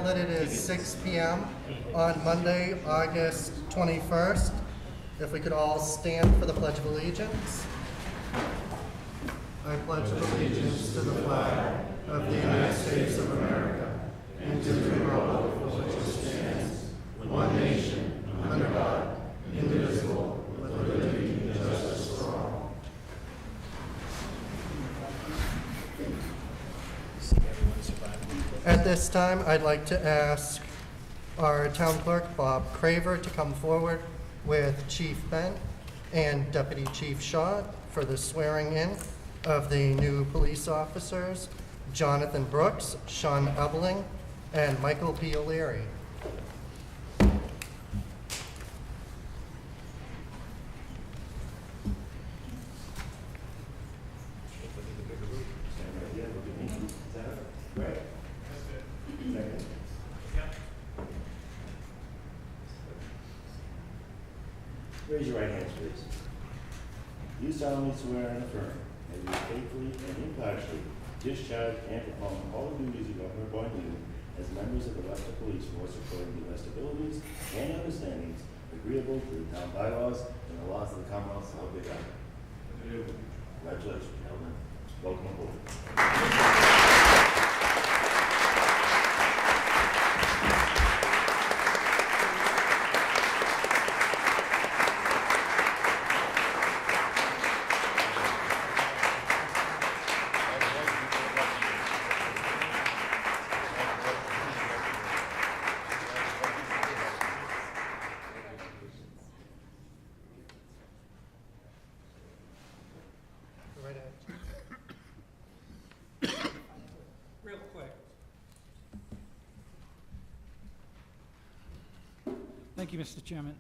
that it is 6 p.m. on Monday, August 21st. If we could all stand for the Pledge of Allegiance. I pledge allegiance to the flag of the United States of America and to the republic for which it stands, one nation, under God, indivisible, with liberty and justice for all. At this time, I'd like to ask our town clerk, Bob Craver, to come forward with Chief Ben and Deputy Chief Shaw for the swearing in of the new police officers, Jonathan Brooks, Sean Ebling, and Michael P. O'Leary. Raise your right hands, please. You solemnly swear and affirm that you will faithfully and impartially discharge and perform all the duties of government appointed you as members of the Webster Police Force according to the best abilities and understandings agreeable to the town bylaws and the laws of the Commonwealth of South Dakota. Congratulations, gentlemen. Welcome aboard. Real quick. Thank you, Mr. Chairman.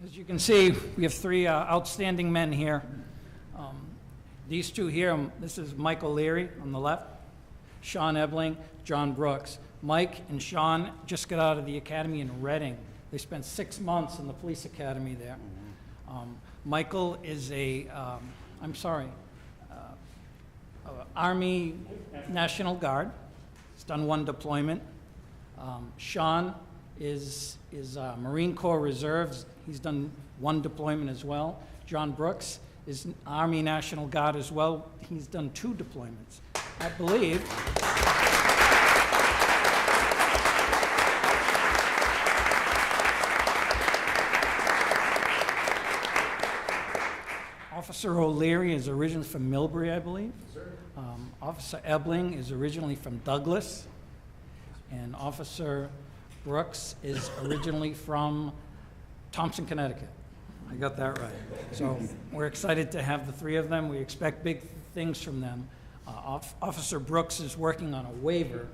As you can see, we have three outstanding men here. These two here, this is Mike O'Leary on the left, Sean Ebling, John Brooks. Mike and Sean just got out of the academy in Reading. They spent 6 months in the police academy there. Michael is Army National Guard. He's done one deployment. Sean is Marine Corps Reserves. He's done one deployment as well. John Brooks is Army National Guard as well. He's done 2 deployments. I believe. Officer O'Leary is originally from Millbury, I believe. Officer Ebling is originally from Douglas. And Officer Brooks is originally from Thompson, Connecticut. I got that right. So we're excited to have the 3 of them. We expect big things from them. Officer Brooks is working on a waiver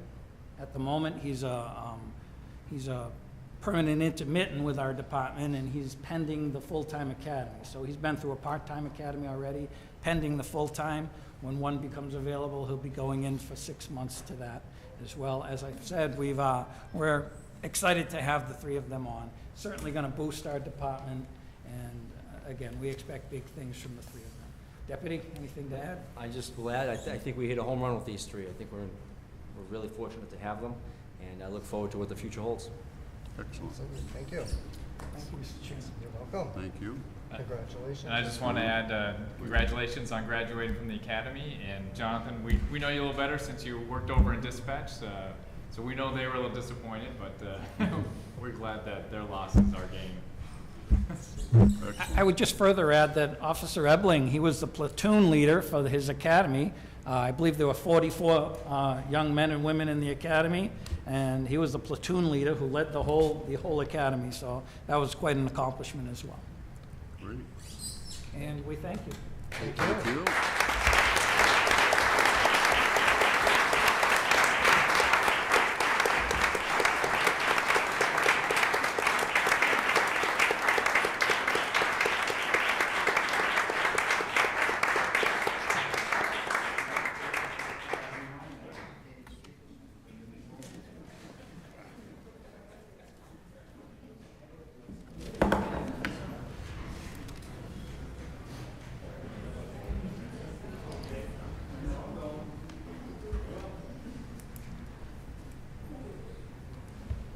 at the moment. He's a permanent intermittent with our department, and he's pending the full-time academy. So he's been through a part-time academy already, pending the full-time. When one becomes available, he'll be going in for 6 months to that as well. As I've said, we're excited to have the 3 of them on. Certainly going to boost our department, and again, we expect big things from the 3 of them. Deputy, anything to add? I just will add, I think we hit a home run with these 3. I think we're really fortunate to have them, and I look forward to what the future holds. Excellent. Thank you. Thank you, Mr. Chairman. You're welcome. Thank you. Congratulations. And I just want to add congratulations on graduating from the academy. And Jonathan, we know you a little better since you worked over in dispatch, so we know they were a little disappointed, but we're glad that their losses are gained. I would just further add that Officer Ebling, he was the platoon leader for his academy. I believe there were 44 young men and women in the academy, and he was the platoon leader who led the whole academy. So that was quite an accomplishment as well. Great. And we thank you. Thank you.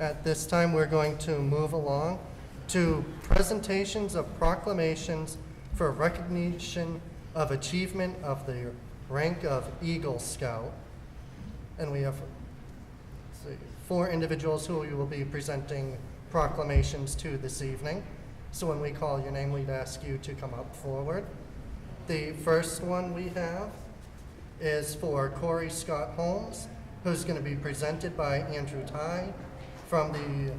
At this time, we're going to move along to presentations of proclamations for recognition of achievement of the rank of Eagle Scout. And we have 4 individuals who we will be presenting proclamations to this evening. So when we call your name, we'd ask you to come up forward. The first one we have is for Corey Scott Holmes, who's going to be presented by Andrew Ty from the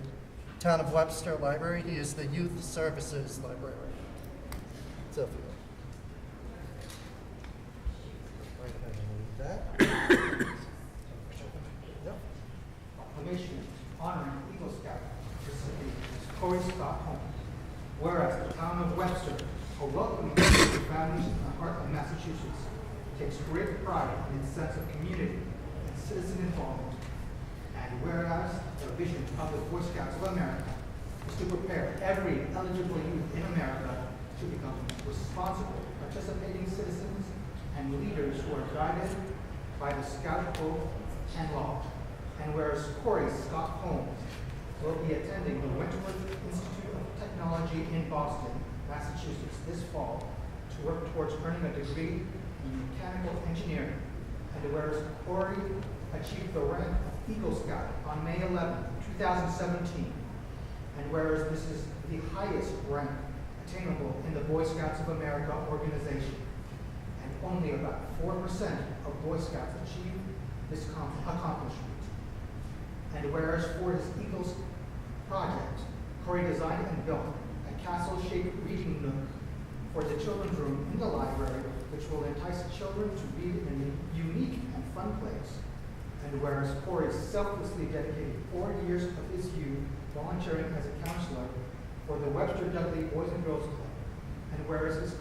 Town of Webster Library. He is the Youth Services Librarian. So if you right ahead and read that. Yep. Proclamation honoring Eagle Scout recipient Corey Scott Holmes. Whereas the town of Webster, a welcoming to families in the heart of Massachusetts, takes great pride in its sense of community and citizen involvement. And whereas the vision of the Boy Scouts of America is to prepare every eligible youth in America to become responsible, participating citizens and leaders who are guided by the Scout code and law. And whereas Corey Scott Holmes will be attending the Wentworth Institute of Technology in Boston, Massachusetts this fall to work towards earning a degree in mechanical engineering. And whereas Corey achieved the rank of Eagle Scout on May 11, 2017. And whereas this is the highest rank attainable in the Boy Scouts of America organization. And only about 4% of Boy Scouts achieve this accomplishment. And whereas for his Eagles project, Corey designed and built a castle-shaped reading nook for the children's room in the library, which will entice children to read in a unique and fun place. And whereas Corey selflessly dedicated 4 years of his youth volunteering as a counselor for the Webster Dudley Boys and Girls Club, and whereas his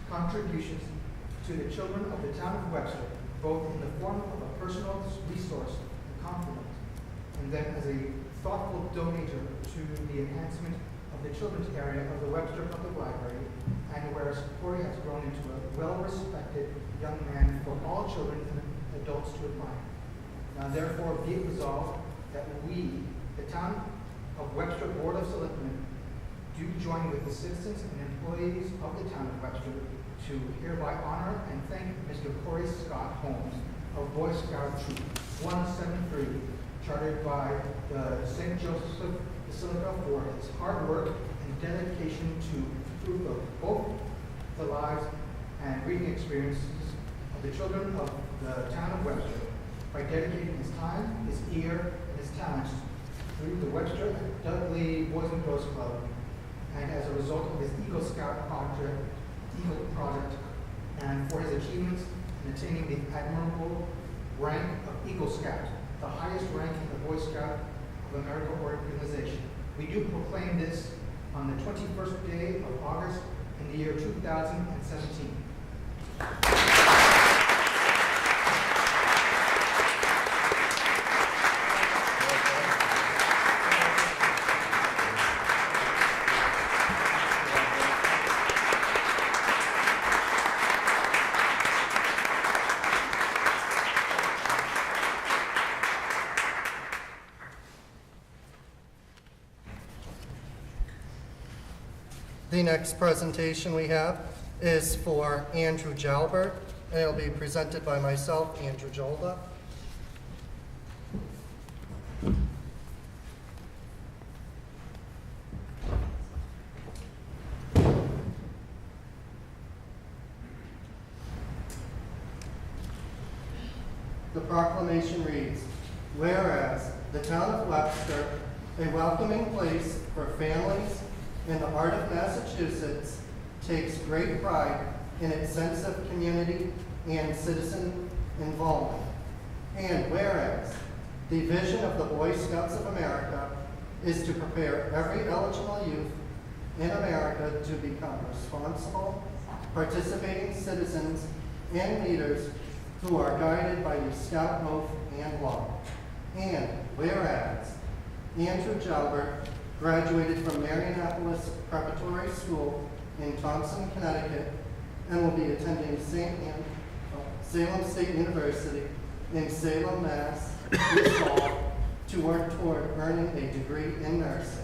contributions to the children of the town of Webster, both in the form of a personal resource and compliment, and then as a thoughtful donator to the enhancement of the children's area of the Webster Public Library, and whereas Corey has grown into a well-respected young man for all children and adults to admire. Now therefore be it resolved that we, the Town of Webster Board of Selectmen, do join with the citizens and employees of the Town of Webster to hereby honor and thank Mr. Corey Scott Holmes of Boy Scout Troop 173, chartered by the St. Joseph Basilica, for his hard work and dedication to improve both the lives and reading experiences of the children of the town of Webster by dedicating his time, his ear, and his talents through the Webster Dudley Boys and Girls Club, and as a result of his Eagle Scout project, and for his achievements in attaining the admirable rank of Eagle Scout, the highest rank in the Boy Scout of America organization. We do proclaim this on the 21st day of August in the year 2017. The next presentation we have is for Andrew Jalbert, and it'll be presented by myself, Andrew Jolda. The proclamation reads, whereas the town of Webster, a welcoming place for families in the heart of Massachusetts, takes great pride in its sense of community and citizen involvement. And whereas the vision of the Boy Scouts of America is to prepare every eligible youth in America to become responsible, participating citizens and leaders who are guided by the Scout oath and law. And whereas Andrew Jalbert graduated from Marianapolis Preparatory School in Thompson, Connecticut, and will be attending Salem State University in Salem, Mass. this fall to work toward earning a degree in nursing.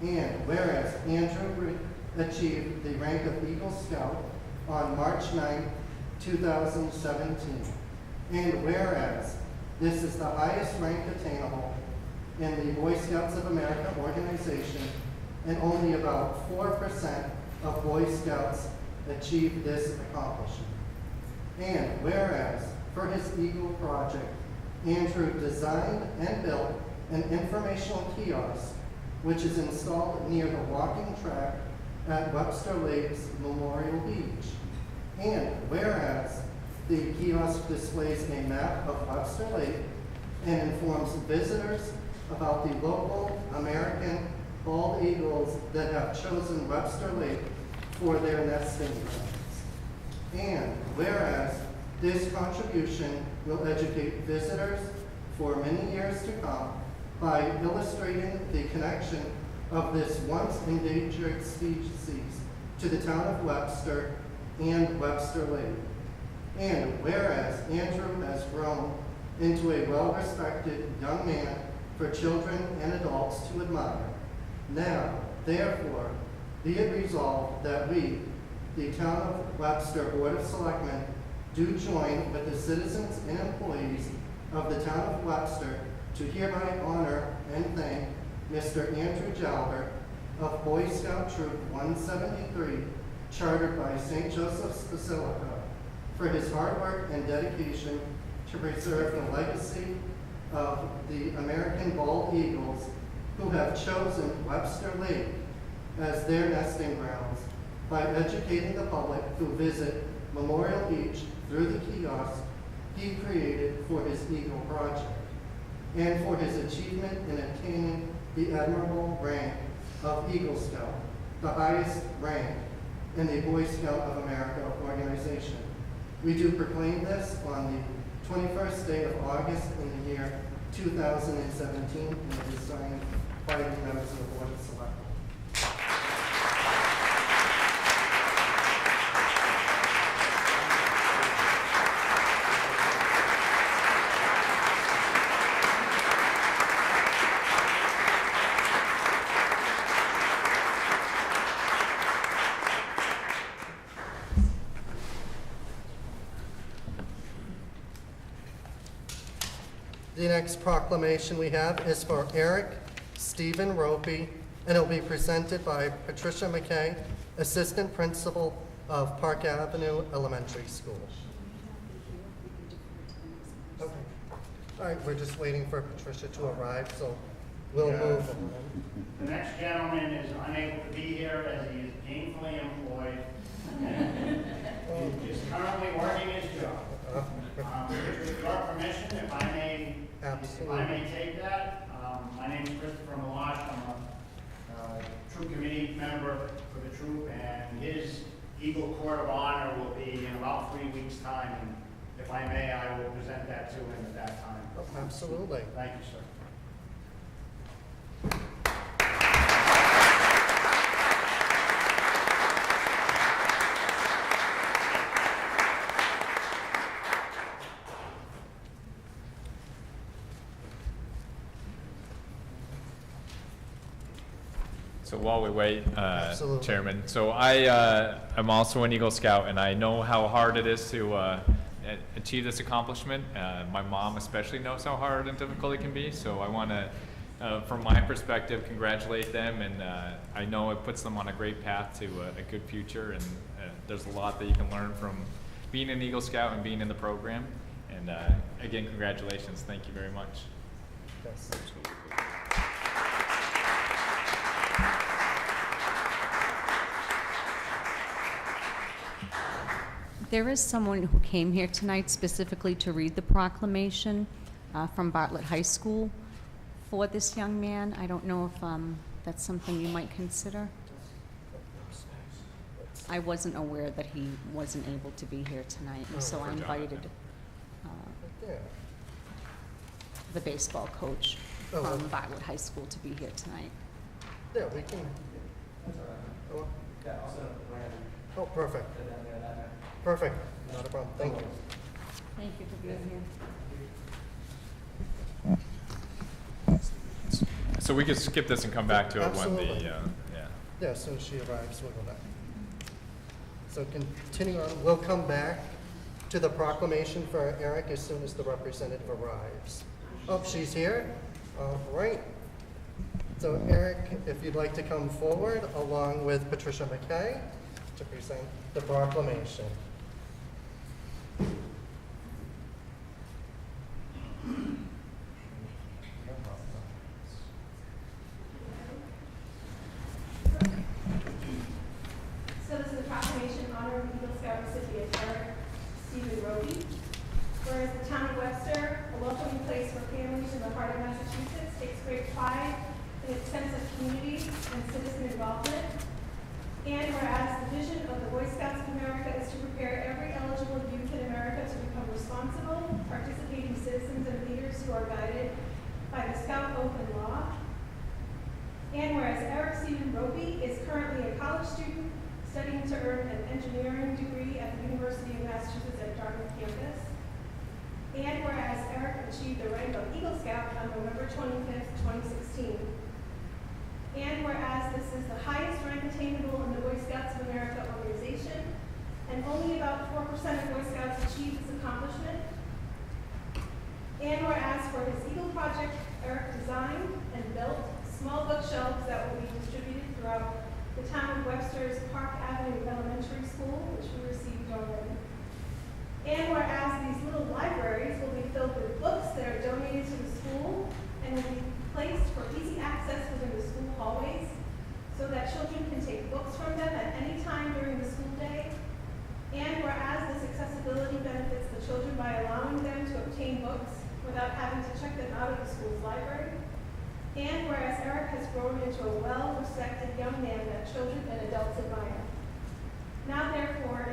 And whereas Andrew achieved the rank of Eagle Scout on March 9, 2017. And whereas this is the highest rank attainable in the Boy Scouts of America organization, and only about 4% of Boy Scouts achieve this accomplishment. And whereas for his Eagle project, Andrew designed and built an informational kiosk which is installed near the walking track at Webster Lakes Memorial Beach. And whereas the kiosk displays a map of Webster Lake and informs visitors about the local American bald eagles that have chosen Webster Lake for their nesting grounds. And whereas this contribution will educate visitors for many years to come by illustrating the connection of this once endangered species to the town of Webster and Webster Lake. And whereas Andrew has grown into a well-respected young man for children and adults to admire, now, therefore, be it resolved that we, the Town of Webster Board of Selectmen, do join with the citizens and employees of the Town of Webster to hereby honor and thank Mr. Andrew Jalbert of Boy Scout Troop 173, chartered by St. Joseph's Basilica, for his hard work and dedication to preserve the legacy of the American bald eagles who have chosen Webster Lake as their nesting grounds by educating the public who visit Memorial Beach through the kiosk he created for his Eagle project, and for his achievement in attaining the admirable rank of Eagle Scout, the highest rank in the Boy Scout of America organization. We do proclaim this on the 21st day of August in the year 2017, and it is signed by the members of the Board of Selectmen. The next proclamation we have is for Eric Stephen Ropey, and it will be presented by Patricia McKay, Assistant Principal of Park Avenue Elementary School. Okay. All right, we're just waiting for Patricia to arrive, so we'll move on. The next gentleman is unable to be here as he is gainfully employed. He is currently working his job. With your permission, if I may take that. My name is Christopher Malash. I'm a troop committee member for the troop, and his Eagle Court of Honor will be in about 3 weeks' time. And if I may, I will present that to him at that time. Absolutely. Thank you, sir. So while we wait, Absolutely. Chairman, so I am also an Eagle Scout, and I know how hard it is to achieve this accomplishment. My mom especially knows how hard and difficult it can be, so I want to, from my perspective, congratulate them, and I know it puts them on a great path to a good future, and there's a lot that you can learn from being an Eagle Scout and being in the program. And again, congratulations. Thank you very much. Yes. There is someone who came here tonight specifically to read the proclamation from Bartlett High School for this young man. I don't know if that's something you might consider. I wasn't aware that he wasn't able to be here tonight, and so I invited Yeah. the baseball coach Oh, from well. Bartlett High School to be here tonight. Yeah, we can. Oh, perfect. Perfect. Not a problem. Thank you. Thank you for being here. So we could skip this and come back to it when the, Absolutely. yeah. Yeah, as soon as she arrives, we'll go back. So continue on, we'll come back to the proclamation for Eric as soon as the representative arrives. Oh, she's here? All right. So Eric, if you'd like to come forward along with Patricia McKay to present the proclamation. So this is a proclamation honoring Eagle Scout recipient Eric Stephen Roby. Whereas the town of Webster, a welcoming place for families in the heart of Massachusetts, takes great pride in its sense of community and citizen involvement. And whereas the vision of the Boy Scouts of America is to prepare every eligible youth in America to become responsible, participating citizens and leaders who are guided by the Scout Oath and law. And whereas Eric Stephen Roby is currently a college student studying to earn an engineering degree at the University of Massachusetts at Dartmouth campus. And whereas Eric achieved the rank of Eagle Scout on November 25th, 2016. And whereas this is the highest rank attainable in the Boy Scouts of America organization, and only about 4% of Boy Scouts achieve this accomplishment. And whereas for his Eagle project, Eric designed and built small bookshelves that will be distributed throughout the town of Webster's Park Avenue Elementary School, which we received already. And whereas these little libraries will be filled with books that are donated to the school and will be placed for easy access within the school hallways so that children can take books from them at any time during the school day. And whereas this accessibility benefits the children by allowing them to obtain books without having to check them out of the school's library. And whereas Eric has grown into a well-respected young man that children and adults admire. Now therefore,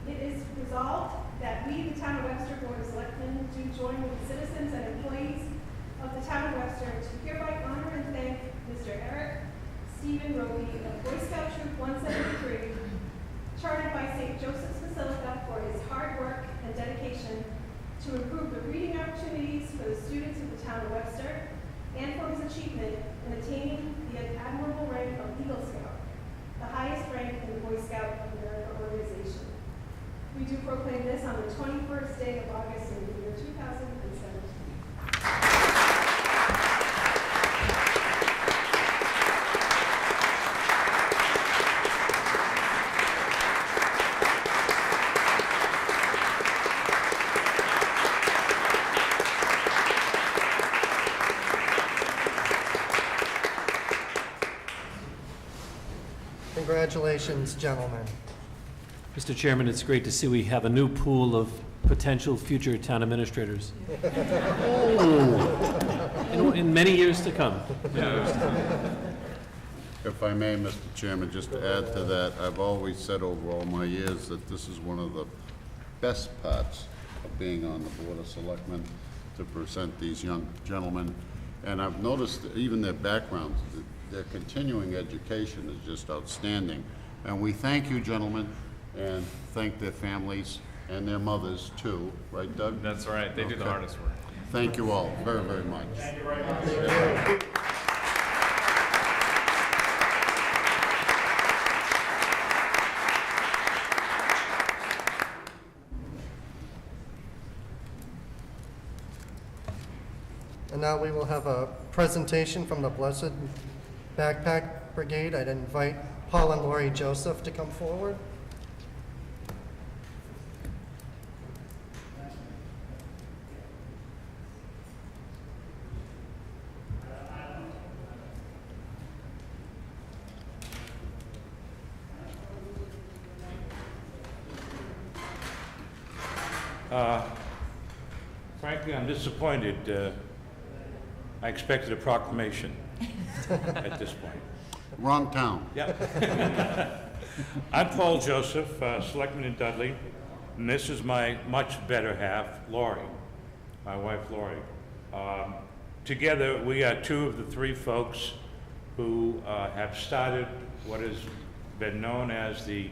it is resolved that we, the Town of Webster Board of Selectmen, do join with the citizens and employees of the Town of Webster to hereby honor and thank Mr. Eric Stephen Roby of Boy Scout Troop 173, chartered by St. Joseph's Basilica, for his hard work and dedication to improve the reading opportunities for the students of the Town of Webster, and for his achievement in attaining the admirable rank of Eagle Scout, the highest rank in the Boy Scout of America organization. We do proclaim this on the 21st day of August in the year 2017. Congratulations, gentlemen. Mr. Chairman, it's great to see we have a new pool of potential future town administrators. In many years to come. If I may, Mr. Chairman, just to add to that, I've always said over all my years that this is one of the best parts of being on the Board of Selectmen, to present these young gentlemen. And I've noticed that even their backgrounds, their continuing education is just outstanding. And we thank you, gentlemen, and thank their families and their mothers too, right, Doug? That's right, they do the hardest work. Thank you all very, very much. Thank you very much. And now we will have a presentation from the Blessed Backpack Brigade. I'd invite Paul and Lori Joseph to come forward. Frankly, I'm disappointed. I expected a proclamation at this point. Wrong town. Yeah. I'm Paul Joseph, Selectman in Dudley, and this is my much better half, Lori, my wife Lori. Together, we are two of the three folks who have started what has been known as the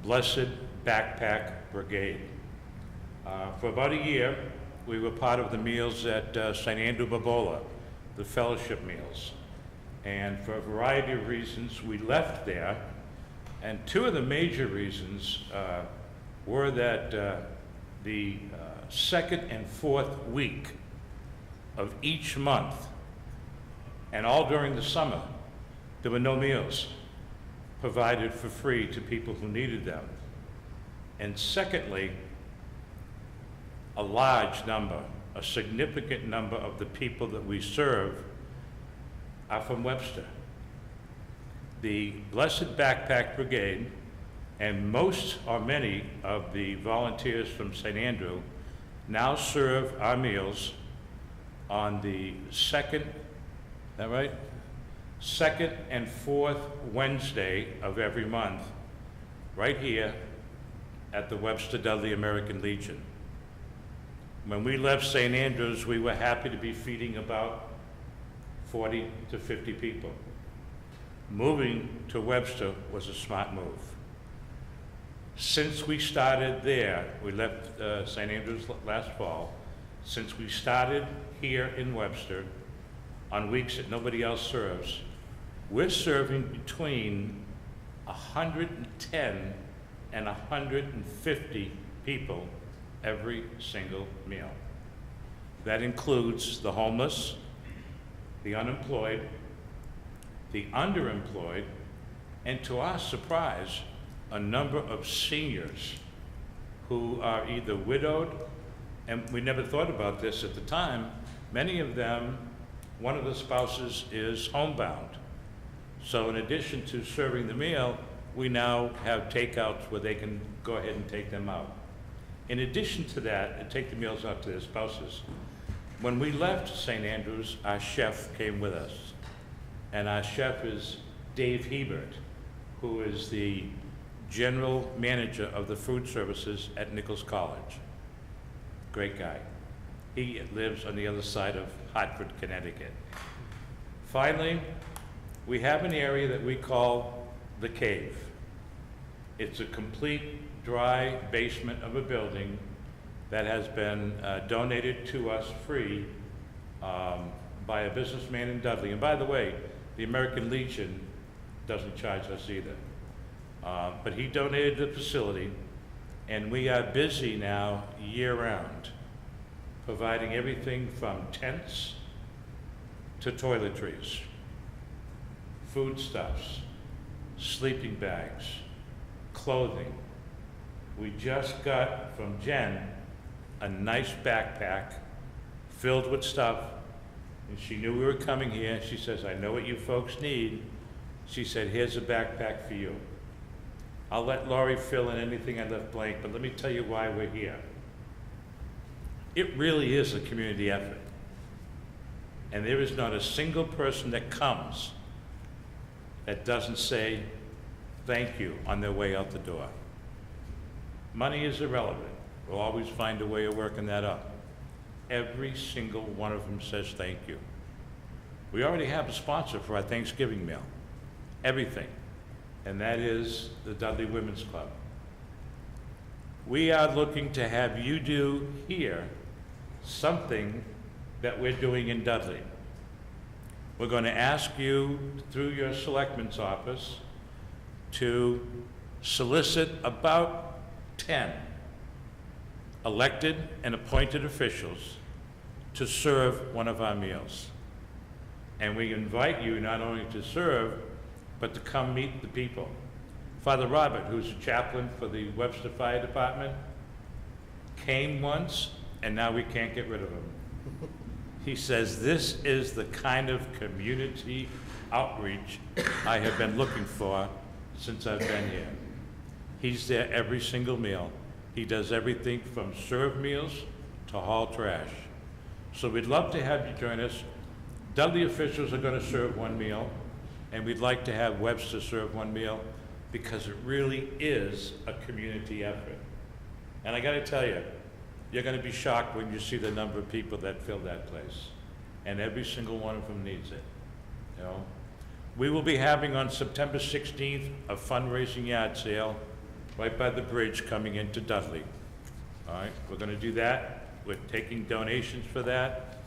Blessed Backpack Brigade. For about a year, we were part of the meals at St. Andrew Babola, the fellowship meals. And for a variety of reasons, we left there. And two of the major reasons were that the second and fourth week of each month, and all during the summer, there were no meals provided for free to people who needed them. And secondly, a large number, a significant number of the people that we serve are from Webster. The Blessed Backpack Brigade and most or many of the volunteers from St. Andrew now serve our meals on the second, is that right? Second and fourth Wednesday of every month, right here at the Webster Dudley American Legion. When we left St. Andrews, we were happy to be feeding about 40 to 50 people. Moving to Webster was a smart move. Since we started there, we left St. Andrews last fall, since we started here in Webster on weeks that nobody else serves, we're serving between 110 and 150 people every single meal. That includes the homeless, the unemployed, the underemployed, and to our surprise, a number of seniors who are either widowed, and we never thought about this at the time, many of them, one of the spouses is homebound. So in addition to serving the meal, we now have takeouts where they can go ahead and take them out. In addition to that, and take the meals out to their spouses. When we left St. Andrews, our chef came with us. And our chef is Dave Hebert, who is the general manager of the food services at Nichols College. Great guy. He lives on the other side of Hartford, Connecticut. Finally, we have an area that we call the Cave. It's a complete dry basement of a building that has been donated to us free by a businessman in Dudley. And by the way, the American Legion doesn't charge us either. But he donated the facility, and we are busy now year-round, providing everything from tents to toiletries, foodstuffs, sleeping bags, clothing. We just got from Jen a nice backpack filled with stuff, and she knew we were coming here. She says, I know what you folks need. She said, here's a backpack for you. I'll let Laurie fill in anything I left blank, but let me tell you why we're here. It really is a community effort. And there is not a single person that comes that doesn't say thank you on their way out the door. Money is irrelevant. We'll always find a way of working that up. Every single one of them says thank you. We already have a sponsor for our Thanksgiving meal. Everything. And that is the Dudley Women's Club. We are looking to have you do here something that we're doing in Dudley. We're going to ask you, through your selectman's office, to solicit about 10 elected and appointed officials to serve one of our meals. And we invite you not only to serve, but to come meet the people. Father Robert, who's a chaplain for the Webster Fire Department, came once, and now we can't get rid of him. He says, this is the kind of community outreach I have been looking for since I've been here. He's there every single meal. He does everything from serve meals to haul trash. So we'd love to have you join us. Dudley officials are going to serve one meal, and we'd like to have Webster serve one meal because it really is a community effort. And I got to tell you, you're going to be shocked when you see the number of people that fill that place. And every single one of them needs it. You know? We will be having on September 16th a fundraising yard sale right by the bridge coming into Dudley. All right, we're going to do that. We're taking donations for that.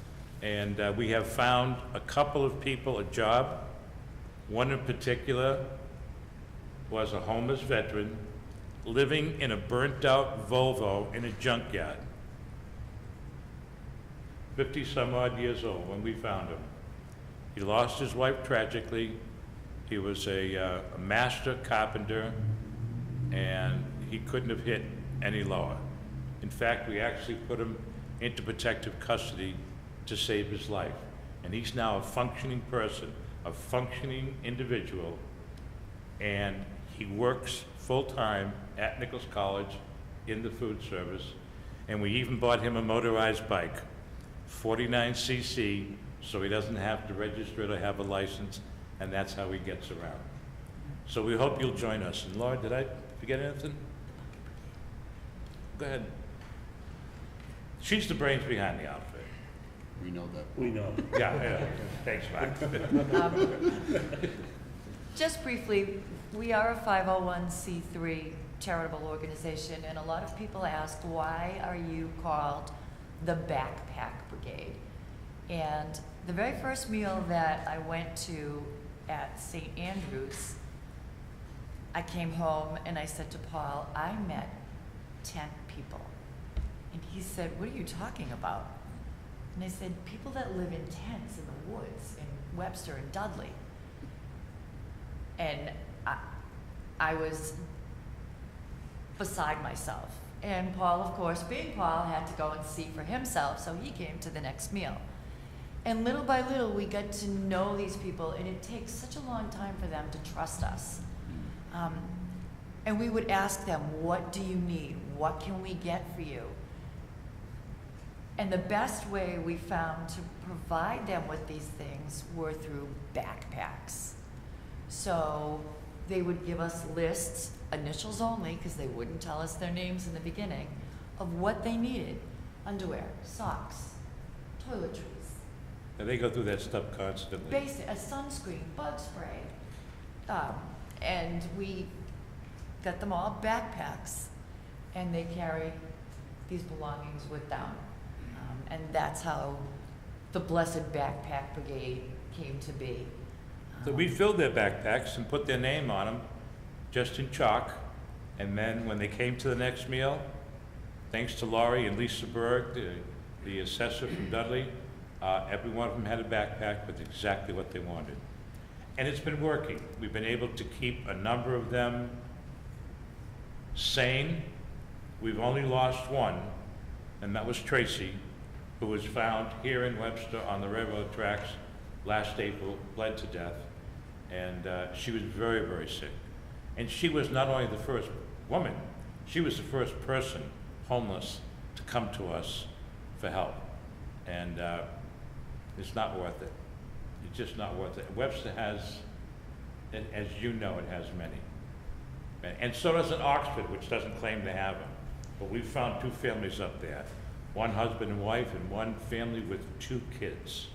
And we have found a couple of people a job One in particular was a homeless veteran living in a burnt-out Volvo in a junkyard. 50-some-odd years old when we found him. He lost his wife tragically. He was a master carpenter, and he couldn't have hit any lower. In fact, we actually put him into protective custody to save his life. And he's now a functioning person, a functioning individual, and he works full-time at Nichols College in the food service. And we even bought him a motorized bike, 49cc, so he doesn't have to register it or have a license, and that's how he gets around. So we hope you'll join us. And Laura, did I forget anything? Go ahead. She's the brains behind the outfit. We know that. We know. Yeah. Thanks, Mark. Just briefly, we are a 501c3 charitable organization, and a lot of people ask, why are you called the Backpack Brigade? And the very first meal that I went to at St. Andrews, I came home and I said to Paul, I met 10 people. And he said, what are you talking about? And I said, people that live in tents in the woods in Webster and Dudley. And I was beside myself. And Paul, of course, being Paul, had to go and see for himself, so he came to the next meal. And little by little, we got to know these people, and it takes such a long time for them to trust us. And we would ask them, what do you need? What can we get for you? And the best way we found to provide them with these things were through backpacks. So they would give us lists, initials only, because they wouldn't tell us their names in the beginning, of what they needed. Underwear, socks, toiletries. And they go through that stuff constantly. Basic, a sunscreen, bug spray. And we got them all backpacks, and they carry these belongings with them. And that's how the Blessed Backpack Brigade came to be. So we filled their backpacks and put their name on them, just in chalk. And then when they came to the next meal, thanks to Laurie and Lisa Berg, the assessor from Dudley, every one of them had a backpack with exactly what they wanted. And it's been working. We've been able to keep a number of them sane. We've only lost one, and that was Tracy, who was found here in Webster on the railroad tracks last April, bled to death. And she was very, very sick. And she was not only the first woman, she was the first person, homeless, to come to us for help. And it's not worth it. It's just not worth it. Webster has, as you know, it has many. And so does an Oxford, which doesn't claim to have them. But we've found 2 families up there, one husband and wife, and one family with 2 kids,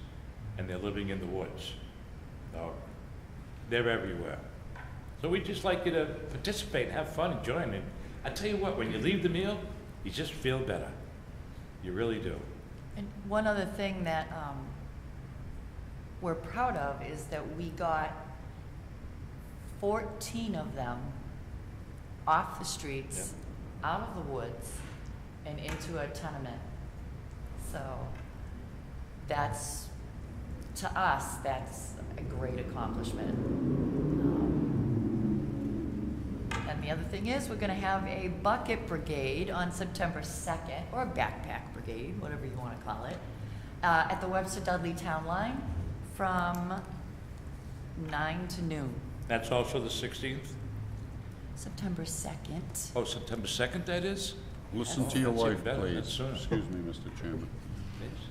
and they're living in the woods. So they're everywhere. So we'd just like you to participate, have fun, and join. And I tell you what, when you leave the meal, you just feel better. You really do. And one other thing that we're proud of is that we got 14 of them off the streets, out of the woods, and into a tenement. So that's, to us, that's a great accomplishment. And the other thing is, we're gonna have a bucket brigade on September 2nd, or a backpack brigade, whatever you wanna call it, at the Webster Dudley Town Line from 9 to noon. That's also the 16th? September 2nd. Oh, September 2nd, that is? Listen to your That's even wife, better. please. That's sooner. Excuse me, Mr. Chairman.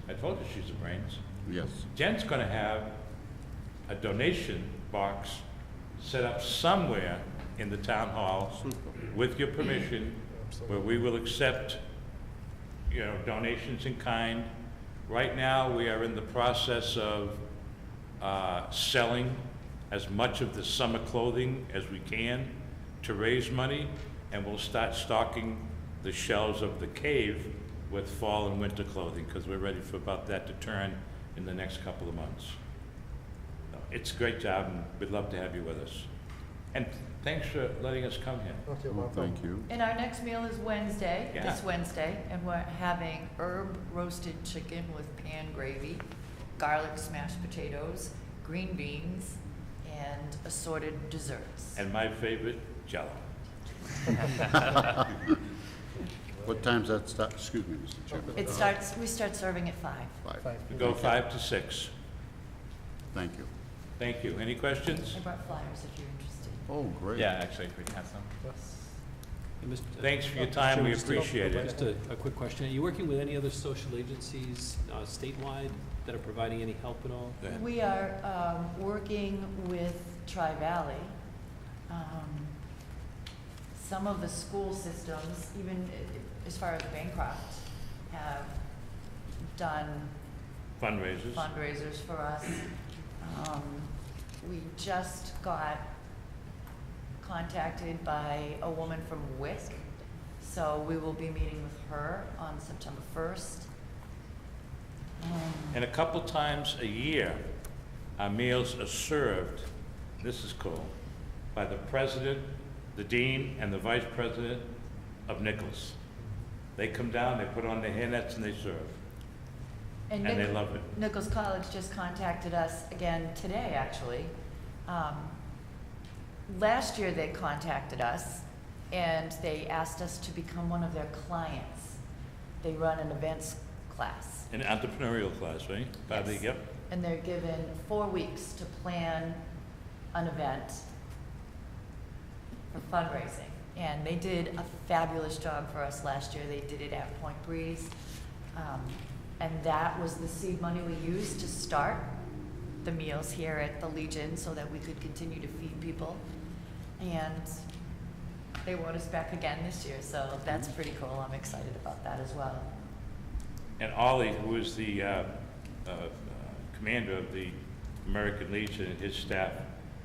I told you she's the brains. Yes. Jen's gonna have a donation box set up somewhere in the town hall, with your permission, where we will accept, donations in kind. Right now, we are in the process of selling as much of the summer clothing as we can to raise money, and we'll start stocking the shelves of the cave with fall and winter clothing, because we're ready for about that to turn in the next couple of months. it's a great job, and we'd love to have you with us. And thanks for letting us come here. Oh, you're Well, welcome. thank you. And our next meal is Wednesday, Yeah. this Wednesday, and we're having herb roasted chicken with pan gravy, garlic smashed potatoes, green beans, and assorted desserts. And my favorite, Jello. What time's that start? Excuse me, Mr. Chairman. We start serving at 5. 5. We go 5 to 6. Thank you. Thank you. Any questions? I brought flyers if you're interested. Oh, great. Yeah, actually, if we can have some. Yes. And Mr. Thanks for your time, we Chairman, just appreciate it. Just a quick question. Are you working with any other social agencies statewide that are providing any help at all? Go ahead. We are working with Tri-Valley. Some of the school systems, even as far as Bancroft, have done Fundraisers. fundraisers for us. We just got contacted by a woman from WIC, so we will be meeting with her on September 1st. And a couple times a year, our meals are served, this is cool, by the president, the dean, and the vice president of Nichols. They come down, they put on their hairnets, and they serve. And they love it. Nichols College just contacted us again today, actually. Last year, they contacted us, and they asked us to become one of their clients. They run an events class. An entrepreneurial class, right? Probably, Yes. yep. And they're given 4 weeks to plan an event for fundraising. And they did a fabulous job for us last year. They did it at Point Breeze. And that was the seed money we used to start the meals here at the Legion so that we could continue to feed people. And they want us back again this year, so that's pretty cool. I'm excited about that as well. And Ollie, who is the commander of the American Legion, and his staff,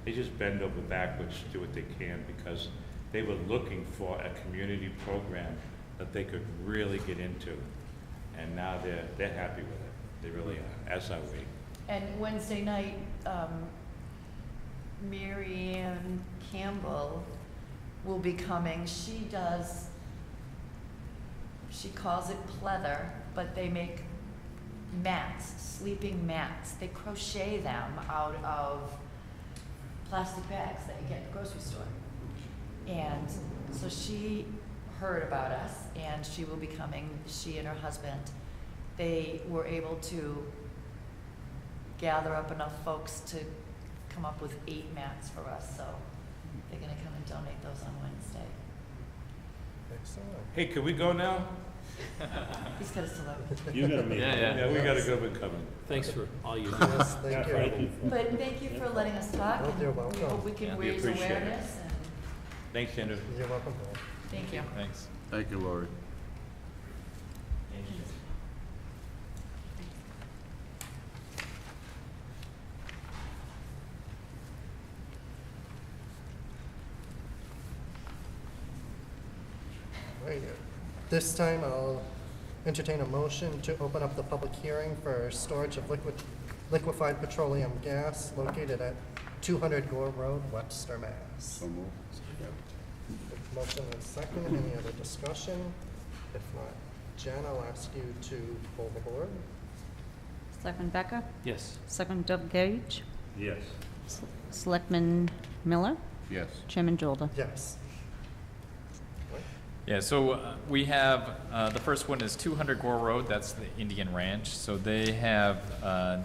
they just bend over backwards to do what they can because they were looking for a community program that they could really get into. And now they're happy with it. They really are, as are we. And Wednesday night, Mary Ann Campbell will be coming. She calls it pleather, but they make mats, sleeping mats. They crochet them out of plastic bags that you get at the grocery store. And so she heard about us, and she will be coming, she and her husband. They were able to gather up enough folks to come up with 8 mats for us, so they're gonna come and donate those on Wednesday. Excellent. Hey, can we go now? He's got a select. You gotta make. Yeah, we gotta go, we're coming. Thanks for all you do. Yes, thank you. Thank you. But thank you for letting us talk, Oh, you're and we welcome. hope we can We raise appreciate it. awareness, and Thanks, Andrew. You're welcome. thank you. Thanks. Thank you, Lori. Right. This time, I'll entertain a motion to open up the public hearing for storage of liquefied petroleum gas located at 200 Gore Road, Webster, Mass. So moved. Motion and second. Any other discussion? If not, Jen, I'll ask you to poll the board. Selectman Becker? Yes. Selectman Gage? Yes. Selectman Miller? Yes. Chairman Jolda? Yes. Yeah, so we have, the first one is 200 Gore Road, that's the Indian Ranch. So they have a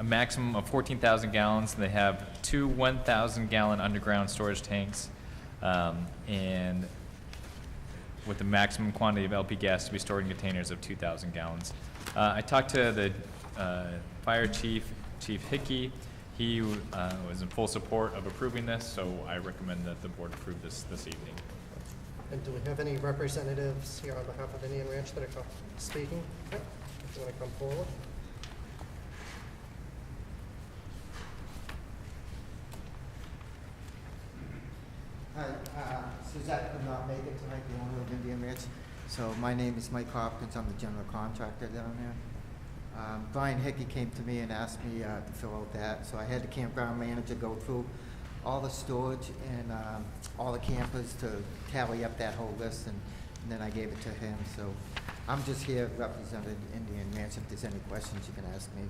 maximum of 14,000 gallons. They have 2 1,000-gallon underground storage tanks, and with the maximum quantity of LP gas to be stored in containers of 2,000 gallons. I talked to the fire chief, Chief Hickey. He was in full support of approving this, so I recommend that the board approve this evening. And do we have any representatives here on behalf of Indian Ranch that are speaking? Yep. If you want to come forward. Hi, Suzette could not make it tonight, the owner of Indian Ranch. So my name is Mike Hopkins, I'm the general contractor down there. Brian Hickey came to me and asked me to fill out that, so I had the campground manager go through all the storage and all the campers to tally up that whole list, and then I gave it to him. So I'm just here representing Indian Ranch. If there's any questions, you can ask me.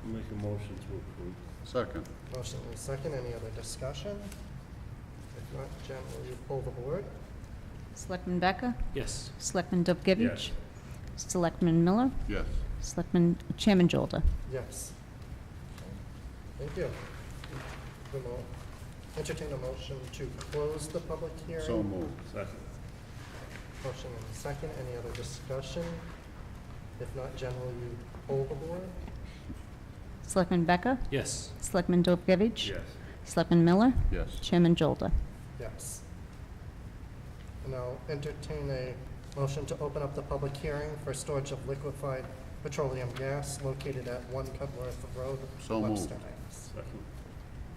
Make a motion to approve. Second. Motion and a second. Any other discussion? If not, Jen, will you pull the board? Selectman Becker? Yes. Selectman Dubkevich? Yes. Selectman Miller? Yes. Chairman Jolda? Yes. Thank you. We will entertain a motion to close the public hearing. So moved. Second. Motion and a second. Any other discussion? If not, Jen, will you poll the board? Selectman Becker? Yes. Selectman Dubkevich? Yes. Selectman Miller? Yes. Chairman Jolda? Yes. And I'll entertain a motion to open up the public hearing for storage of liquefied petroleum gas located at 1 Cudworth Road, So moved. Webster Heights. Second.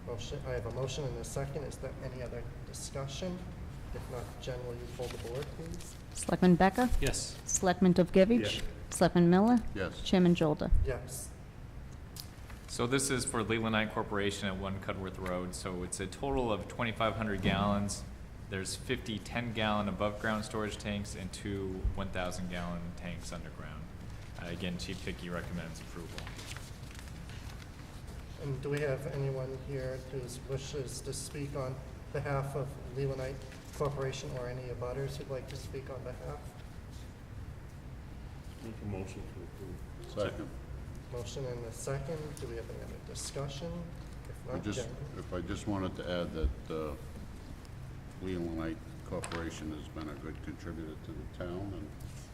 Motion, I have a motion and a second. Is there any other discussion? If not, Jen, will you pull the board, please? Selectman Becker? Yes. Selectman Dubkevich? Yes. Selectman Miller? Yes. Chairman Jolda? Yes. So this is for Lelandite Corporation at 1 Cudworth Road. So it's a total of 2,500 gallons. There's 50 10-gallon above-ground storage tanks and 2 1,000-gallon tanks underground. Again, Chief Hickey recommends approval. And do we have anyone here who wishes to speak on behalf of Lelandite Corporation or any abutters who'd like to speak on behalf? Make a motion to approve. Second. Motion and a second. Do we have any other discussion? If I not, just, Jen. if I just wanted to add that Lelandite Corporation has been a good contributor to the town, and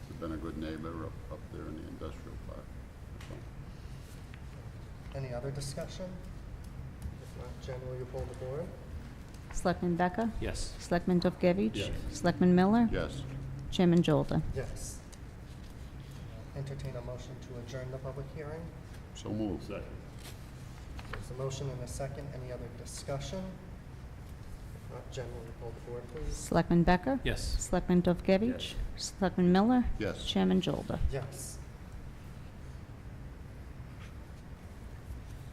has been a good neighbor up there in the industrial park. So, Any other discussion? If not, Jen, will you pull the board? Selectman Becker? Yes. Selectman Dubkevich? Yes. Selectman Miller? yes. Chairman Jolda? Yes. Entertain a motion to adjourn the public hearing. So moved. Second. There's a motion and a second. Any other discussion? If not, Jen, will you pull the board, please? Selectman Becker? Yes. Selectman Dubkevich? Selectman Miller? Yes. Chairman Jolda? Yes.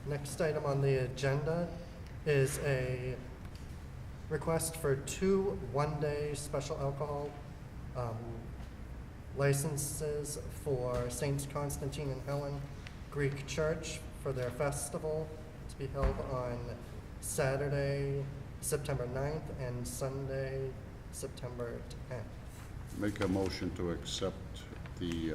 Next item on the agenda is a request for 2 one-day special alcohol licenses for Saints Constantine and Helen Greek Church for their festival to be held on Saturday, September 9th and Sunday, September 10th. Make a motion to accept the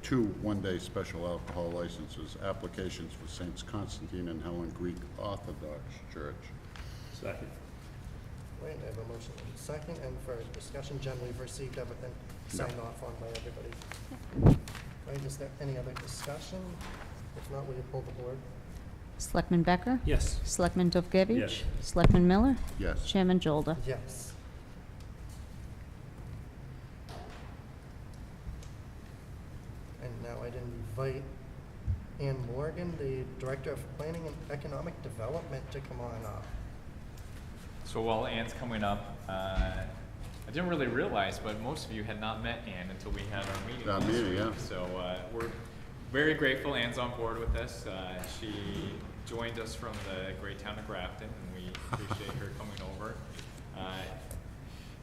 2 one-day special alcohol licenses, applications for Saints Constantine and Helen Greek Orthodox Church. Second. Wait, I have a motion and a second, and for discussion, Jen, we've received everything signed off on by everybody. Right, is there any other discussion? If not, will you pull the board? Selectman Becker? Yes. Selectman Dubkevich? Yes. Selectman Miller? Yes. Chairman Jolda? Yes. And now I'd invite Ann Morgan, the Director of Planning and Economic Development, to come on up. So while Ann's coming up, I didn't really realize, but most of you had not met Ann until we had our meeting. Our last meeting, week. yeah. So we're very grateful Ann's on board with us. She joined us from the great town of Grafton, and we appreciate her coming over.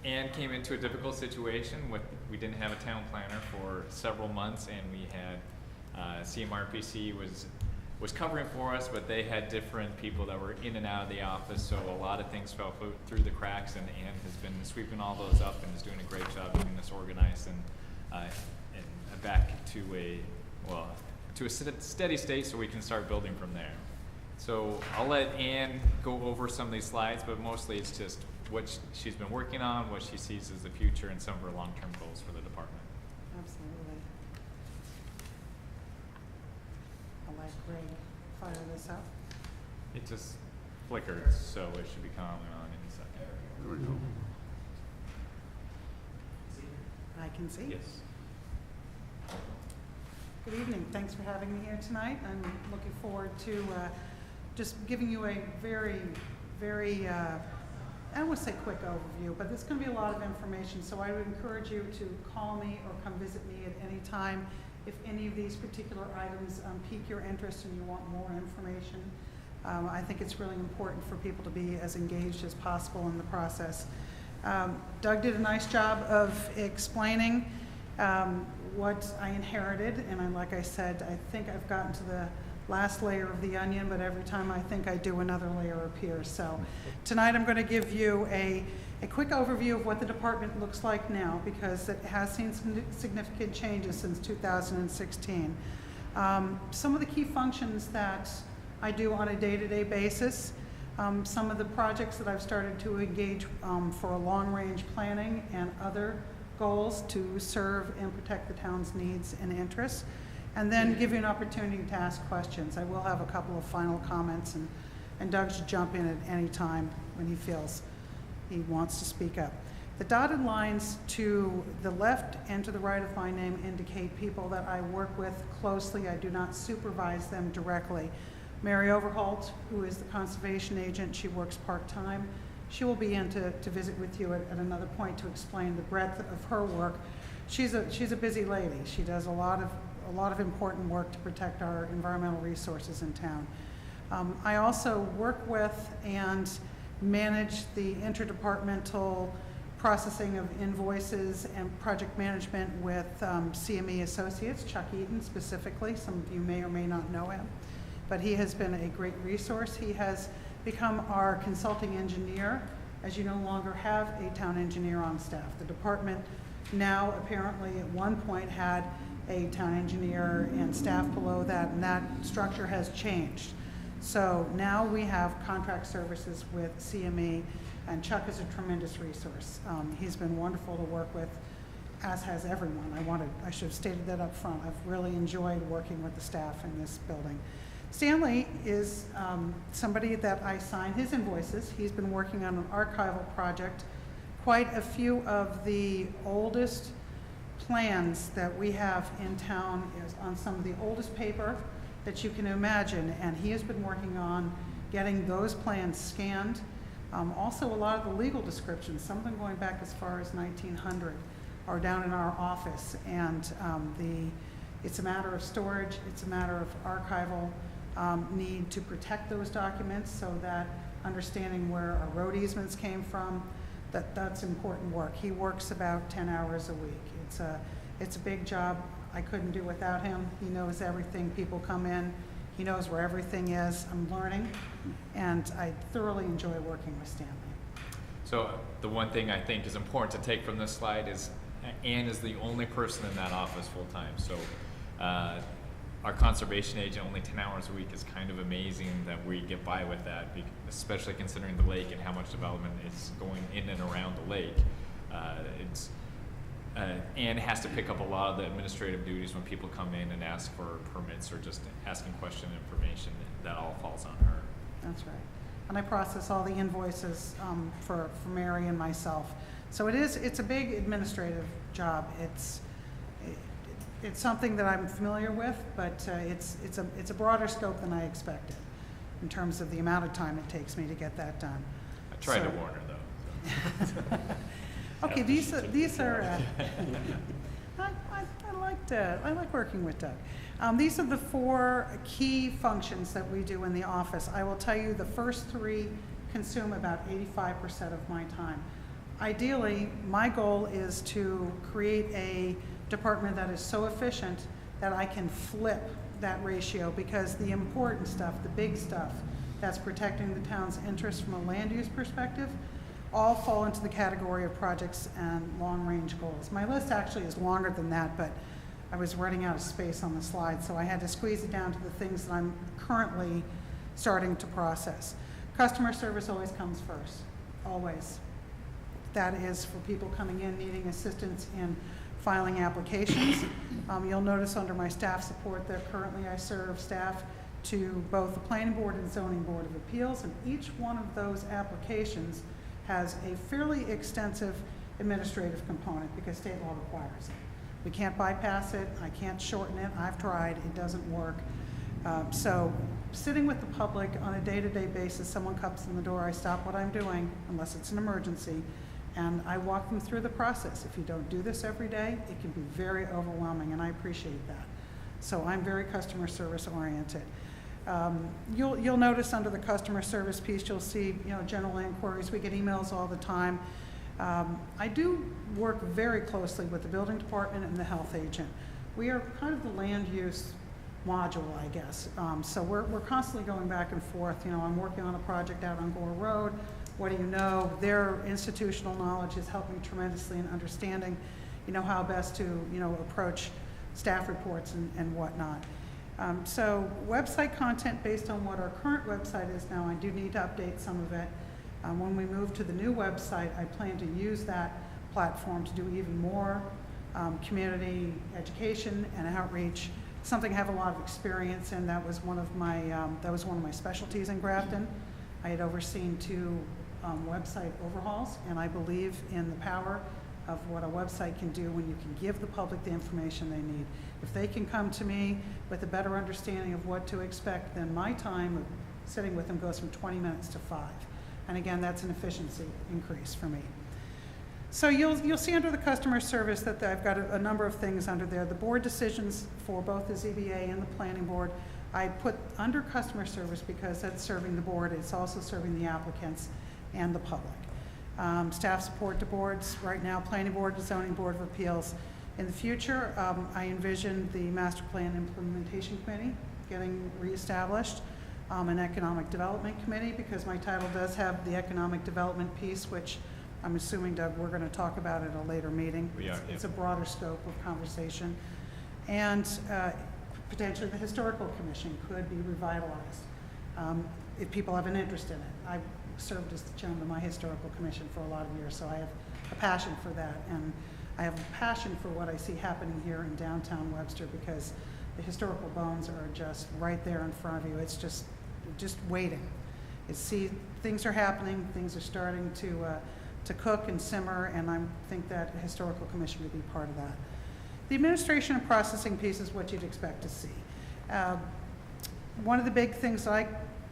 Ann came into a difficult situation with, we didn't have a town planner for several months, and we had CMRPC was covering for us, but they had different people that were in and out of the office, so a lot of things fell through the cracks, and Ann has been sweeping all those up and is doing a great job getting us organized and back to a steady state so we can start building from there. So I'll let Ann go over some of these slides, but mostly it's just what she's been working on, what she sees as the future, and some of her long-term goals for the department. Absolutely. I'll let Greg fire this up. It just flickered, so it should be coming on in a second. There we go. I can see. Yes. Good evening. Thanks for having me here tonight. I'm looking forward to just giving you a very I don't want to say quick overview, but there's going to be a lot of information, so I would encourage you to call me or come visit me at any time if any of these particular items pique your interest and you want more information. I think it's really important for people to be as engaged as possible in the process. Doug did a nice job of explaining what I inherited, and like I said, I think I've gotten to the last layer of the onion, but every time I think I do, another layer appears. So tonight I'm going to give you a quick overview of what the department looks like now, because it has seen some significant changes since 2016. Some of the key functions that I do on a day-to-day basis, some of the projects that I've started to engage for a long-range planning and other goals to serve and protect the town's needs and interests, and then give you an opportunity to ask questions. I will have a couple of final comments, and Doug should jump in at any time when he feels he wants to speak up. The dotted lines to the left and to the right of my name indicate people that I work with closely. I do not supervise them directly. Mary Overholt, who is the conservation agent, she works part-time. She will be in to visit with you at another point to explain the breadth of her work. She's a busy lady. She does a lot of important work to protect our environmental resources in town. I also work with and manage the interdepartmental processing of invoices and project management with CME Associates, Chuck Eaton specifically. Some of you may or may not know him, but he has been a great resource. He has become our consulting engineer, as you no longer have a town engineer on staff. The department now apparently at one point had a town engineer and staff below that, and that structure has changed. So now we have contract services with CME, and Chuck is a tremendous resource. He's been wonderful to work with, as has everyone. I should have stated that up front. I've really enjoyed working with the staff in this building. Stanley is somebody that I sign his invoices. He's been working on an archival project. Quite a few of the oldest plans that we have in town is on some of the oldest paper that you can imagine, and he has been working on getting those plans scanned. Also a lot of the legal descriptions, some of them going back as far as 1900, are down in our office, and it's a matter of storage, it's a matter of archival need to protect those documents, so that understanding where our road easements came from, that's important work. He works about 10 hours a week. It's a big job. I couldn't do without him. He knows everything. People come in. He knows where everything is. I'm learning, and I thoroughly enjoy working with Stanley. So the one thing I think is important to take from this slide is Ann is the only person in that office full-time. So our conservation agent, only 10 hours a week, is kind of amazing that we get by with that, especially considering the lake and how much development is going in and around the lake. Ann has to pick up a lot of the administrative duties when people come in and ask for permits or just asking question information. That all falls on her. That's right. And I process all the invoices for Mary and myself. So it's a big administrative job. It's something that I'm familiar with, but it's a broader scope than I expected in terms of the amount of time it takes me to get that done. I tried to warn her though. So. Okay, these are I like working with Doug. These are the 4 key functions that we do in the office. I will tell you the first 3 consume about 85% of my time. Ideally, my goal is to create a department that is so efficient that I can flip that ratio, because the important stuff, the big stuff that's protecting the town's interests from a land use perspective, all fall into the category of projects and long-range goals. My list actually is longer than that, but I was running out of space on the slide, so I had to squeeze it down to the things that I'm currently starting to process. Customer service always comes first, always. That is for people coming in needing assistance in filing applications. You'll notice under my staff support that currently I serve staff to both the Planning Board and Zoning Board of Appeals, and each one of those applications has a fairly extensive administrative component because state law requires it. We can't bypass it. I can't shorten it. I've tried. It doesn't work. So sitting with the public on a day-to-day basis. Someone comes in the door, I stop what I'm doing, unless it's an emergency, and I walk them through the process. If you don't do this every day, it can be very overwhelming, and I appreciate that. So I'm very customer service oriented. You'll notice under the customer service piece, you'll see, general inquiries. We get emails all the time. I do work very closely with the building department and the health agent. We are kind of the land use module, I guess. So we're constantly going back and forth. I'm working on a project out on Gore Road. What do you know? Their institutional knowledge has helped me tremendously in understanding, how best to, approach staff reports and whatnot. So website content based on what our current website is now, I do need to update some of it. When we move to the new website, I plan to use that platform to do even more community education and outreach, something I have a lot of experience in. That was one of my specialties in Grafton. I had overseen 2 website overhauls, and I believe in the power of what a website can do when you can give the public the information they need. If they can come to me with a better understanding of what to expect, then my time of sitting with them goes from 20 minutes to 5. And again, that's an efficiency increase for me. So you'll see under the customer service that I've got a number of things under there. The board decisions for both the ZBA and the planning board, I put under customer service because that's serving the board. It's also serving the applicants and the public. Staff support to boards, right now, planning board and zoning board of appeals. In the future, I envision the master plan implementation committee getting reestablished, an economic development committee, because my title does have the economic development piece, which I'm assuming, Doug, we're going to talk about at a later meeting. It's a broader scope of conversation. And potentially the historical commission could be revitalized if people have an interest in it. I've served as the chairman of my historical commission for a lot of years, so I have a passion for that. And I have a passion for what I see happening here in downtown Webster, because the historical bones are just right there in front of you. It's just waiting. Things are happening, things are starting to cook and simmer, and I think that a historical commission would be part of that. The administration and processing piece is what you'd expect to see. One of the big things that I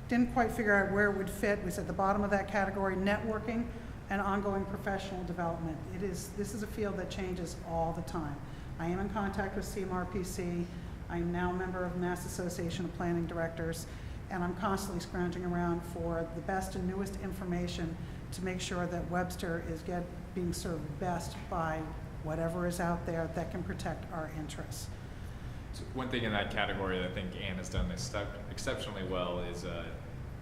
didn't quite figure out where it would fit was at the bottom of that category, networking and ongoing professional development. This is a field that changes all the time. I am in contact with CMRPC. I'm now a member of the Mass Association of Planning Directors, and I'm constantly scrounging around for the best and newest information to make sure that Webster is being served best by whatever is out there that can protect our interests. So one thing in that category that I think Ann has done exceptionally well is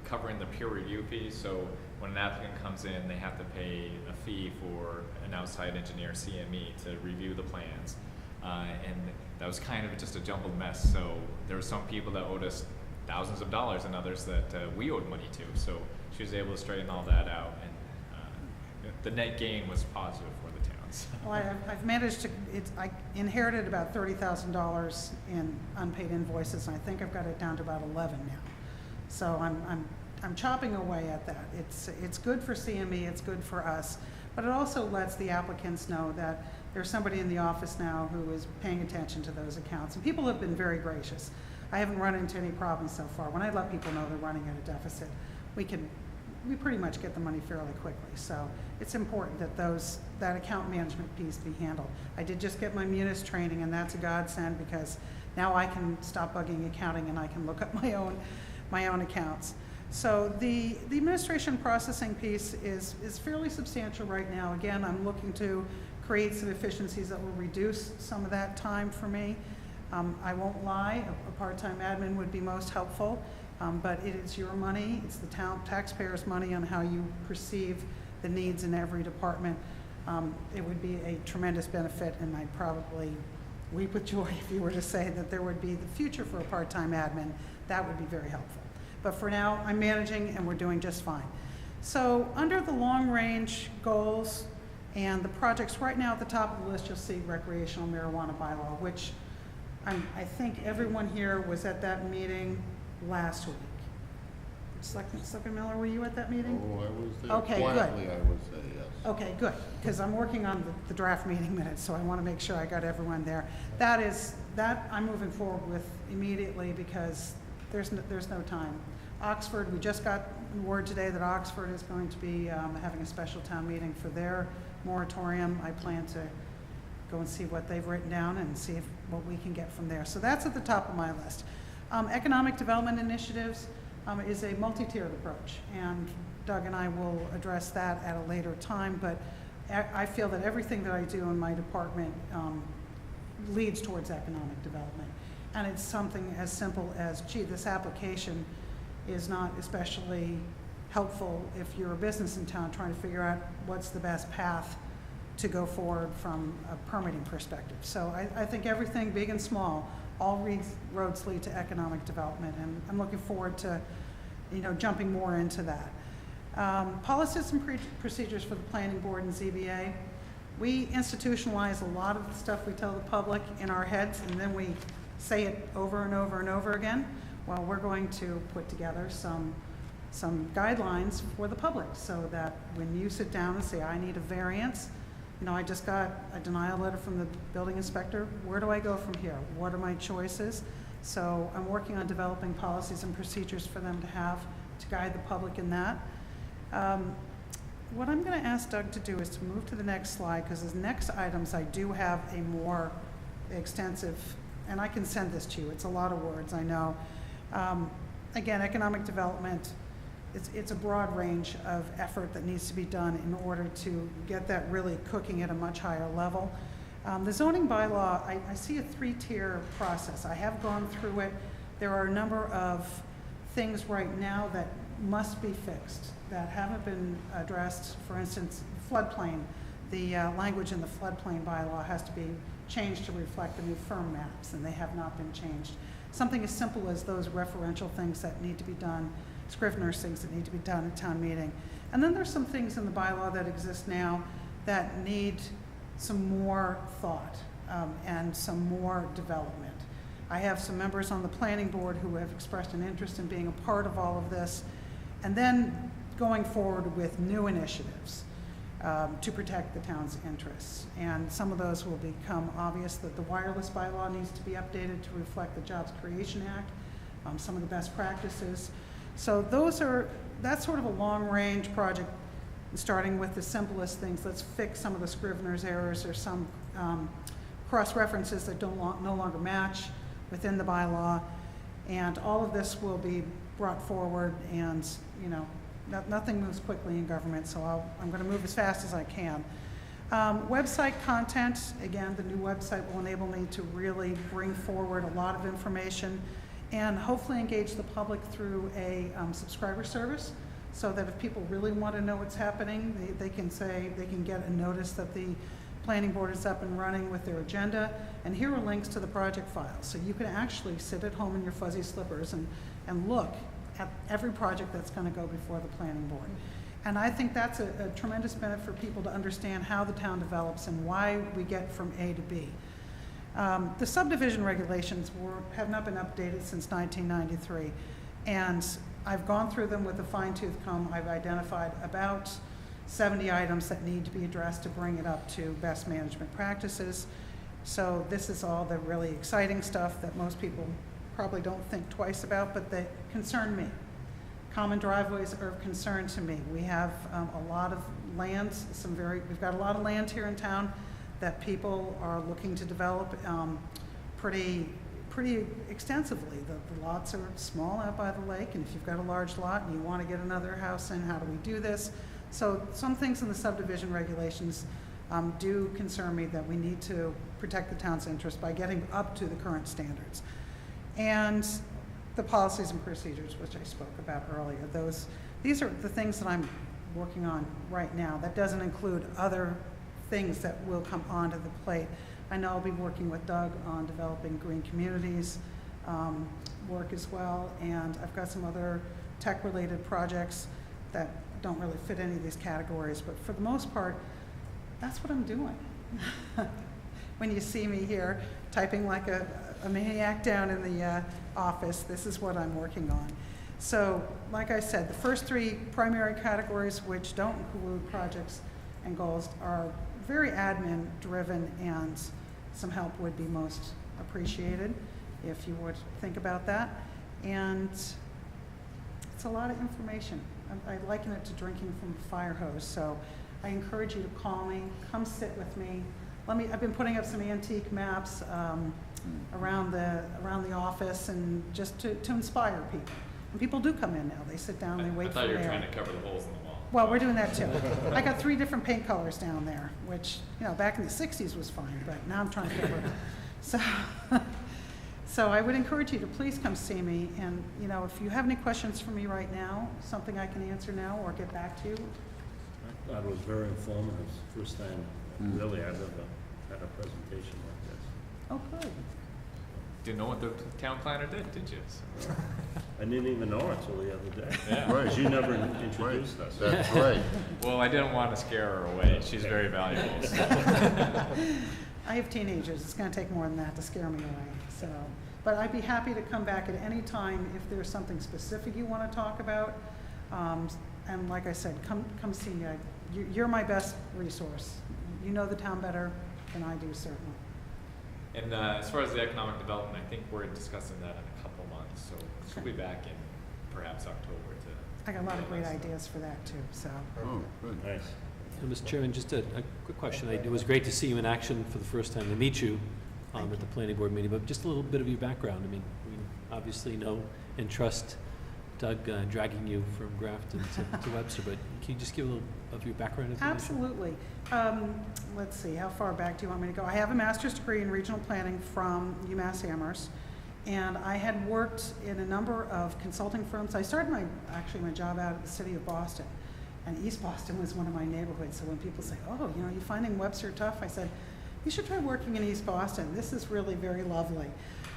covering the peer review fees. So when an applicant comes in, they have to pay a fee for an outside engineer, CME, to review the plans. And that was kind of just a jumbled mess. So there were some people that owed us thousands of dollars and others that we owed money to. So she was able to straighten all that out, and the net gain was positive for the towns. Well, I've managed to, I inherited about $30,000 in unpaid invoices, and I think I've got it down to about 11 now. So I'm chopping away at that. It's good for CME, it's good for us, but it also lets the applicants know that there's somebody in the office now who is paying attention to those accounts, and people have been very gracious. I haven't run into any problems so far. When I let people know they're running at a deficit, we pretty much get the money fairly quickly. So it's important that that account management piece be handled. I did just get my Munis training, and that's a godsend, because now I can stop bugging accounting and I can look up my own accounts. So the administration processing piece is fairly substantial right now. Again, I'm looking to create some efficiencies that will reduce some of that time for me. I won't lie, a part-time admin would be most helpful. But it is your money, it's the taxpayers' money on how you perceive the needs in every department. It would be a tremendous benefit, and I'd probably weep with joy if you were to say that there would be the future for a part-time admin. That would be very helpful. But for now, I'm managing, and we're doing just fine. So under the long-range goals and the projects right now at the top of the list, you'll see recreational marijuana bylaw, which I think everyone here was at that meeting last week. Selectman Miller, were you at that meeting? Oh, I was there. Okay, Quietly, good. I would say, yes. Okay, good, because I'm working on the draft meeting minutes, so I want to make sure I got everyone there. That I'm moving forward with immediately, because there's no time. Oxford, we just got word today that Oxford is going to be having a special town meeting for their moratorium. I plan to go and see what they've written down and see what we can get from there. So that's at the top of my list. Economic development initiatives is a multi-tiered approach, and Doug and I will address that at a later time, but I feel that everything that I do in my department leads towards economic development. And it's something as simple as, gee, this application is not especially helpful if you're a business in town trying to figure out what's the best path to go forward from a permitting perspective. So I think everything, big and small, all roads lead to economic development, and I'm looking forward to, jumping more into that. Policies and procedures for the planning board and ZBA. We institutionalize a lot of the stuff we tell the public in our heads, and then we say it over and over and over again. Well, we're going to put together some guidelines for the public so that when you sit down and say, I need a variance, I just got a denial letter from the building inspector. Where do I go from here? What are my choices? So I'm working on developing policies and procedures for them to have to guide the public in that. What I'm going to ask Doug to do is to move to the next slide, because as next items I do have a more extensive, and I can send this to you. It's a lot of words, I know. Again, economic development, it's a broad range of effort that needs to be done in order to get that really cooking at a much higher level. The zoning bylaw, I see a 3-tier process. I have gone through it. There are a number of things right now that must be fixed that haven't been addressed. For instance, floodplain. The language in the floodplain bylaw has to be changed to reflect the new firm maps, and they have not been changed. Something as simple as those referential things that need to be done, Scrivener's things that need to be done at town meeting. And then there's some things in the bylaw that exist now that need some more thought and some more development. I have some members on the planning board who have expressed an interest in being a part of all of this, and then going forward with new initiatives to protect the town's interests. And some of those will become obvious, that the wireless bylaw needs to be updated to reflect the Jobs Creation Act, some of the best practices. So that's sort of a long-range project, starting with the simplest things. Let's fix some of the Scrivener's errors or some cross-references that no longer match within the bylaw. And all of this will be brought forward, and nothing moves quickly in government, so I'm going to move as fast as I can. Website content, again, the new website will enable me to really bring forward a lot of information and hopefully engage the public through a subscriber service, so that if people really want to know what's happening, they can get a notice that the planning board is up and running with their agenda, and here are links to the project files. So you can actually sit at home in your fuzzy slippers and look at every project that's going to go before the planning board. And I think that's a tremendous benefit for people to understand how the town develops and why we get from A to B. The subdivision regulations have not been updated since 1993, and I've gone through them with a fine-tooth comb. I've identified about 70 items that need to be addressed to bring it up to best management practices. So this is all the really exciting stuff that most people probably don't think twice about, but they concern me. Common driveways are of concern to me. We have a lot of lands, we've got a lot of land here in town that people are looking to develop pretty extensively. The lots are small out by the lake, and if you've got a large lot and you want to get another house in, how do we do this? So some things in the subdivision regulations do concern me, that we need to protect the town's interest by getting up to the current standards. And the policies and procedures, which I spoke about earlier, these are the things that I'm working on right now. That doesn't include other things that will come onto the plate. I know I'll be working with Doug on developing green communities work as well, and I've got some other tech-related projects that don't really fit any of these categories, but for the most part, that's what I'm doing. When you see me here typing like a maniac down in the office, this is what I'm working on. So, like I said, the first 3 primary categories, which don't include projects and goals, are very admin driven, and some help would be most appreciated if you would think about that. And it's a lot of information. I liken it to drinking from a fire hose, so I encourage you to call me, come sit with me. I've been putting up some antique maps around the office, and just to inspire people. And people do come in now. They sit down, they wait for mail. I thought you were trying to cover the holes in the wall. Well, we're doing that too. I got 3 different paint colors down there, which, back in the 60s was fine, but now I'm trying to cover it up. So I would encourage you to please come see me, and, if you have any questions for me right now, something I can answer now or get back to you. I thought it was very informative. First time, really, I've ever had a presentation like this. Oh, good. Didn't know what the town planner did you? So. I didn't even know it until the other day. Yeah. Right. Because you never introduced us. That's right. Well, I didn't want to scare her away. She's very valuable. So. I have teenagers. It's going to take more than that to scare me away. So, but I'd be happy to come back at any time if there's something specific you want to talk about. And like I said, come see me. You're my best resource. You know the town better than I do, certainly. And as far as the economic development, I think we're discussing that in a couple months. So she'll be back in perhaps October to. I got a lot of great ideas for that too. So. Oh, good. Nice. Mr. Chairman, just a quick question. It was great to see you in action for the first time, to meet you at the planning board meeting, but just a little bit of your background. I mean, we obviously know and trust Doug dragging you from Grafton to Webster, but can you just give a little of your background information? Absolutely. Let's see, how far back do you want me to go? I have a master's degree in regional planning from UMass Amherst, and I had worked in a number of consulting firms. I started my job out at the city of Boston, and East Boston was one of my neighborhoods. So when people say, oh, you're finding Webster tough? I said, you should try working in East Boston. This is really very lovely.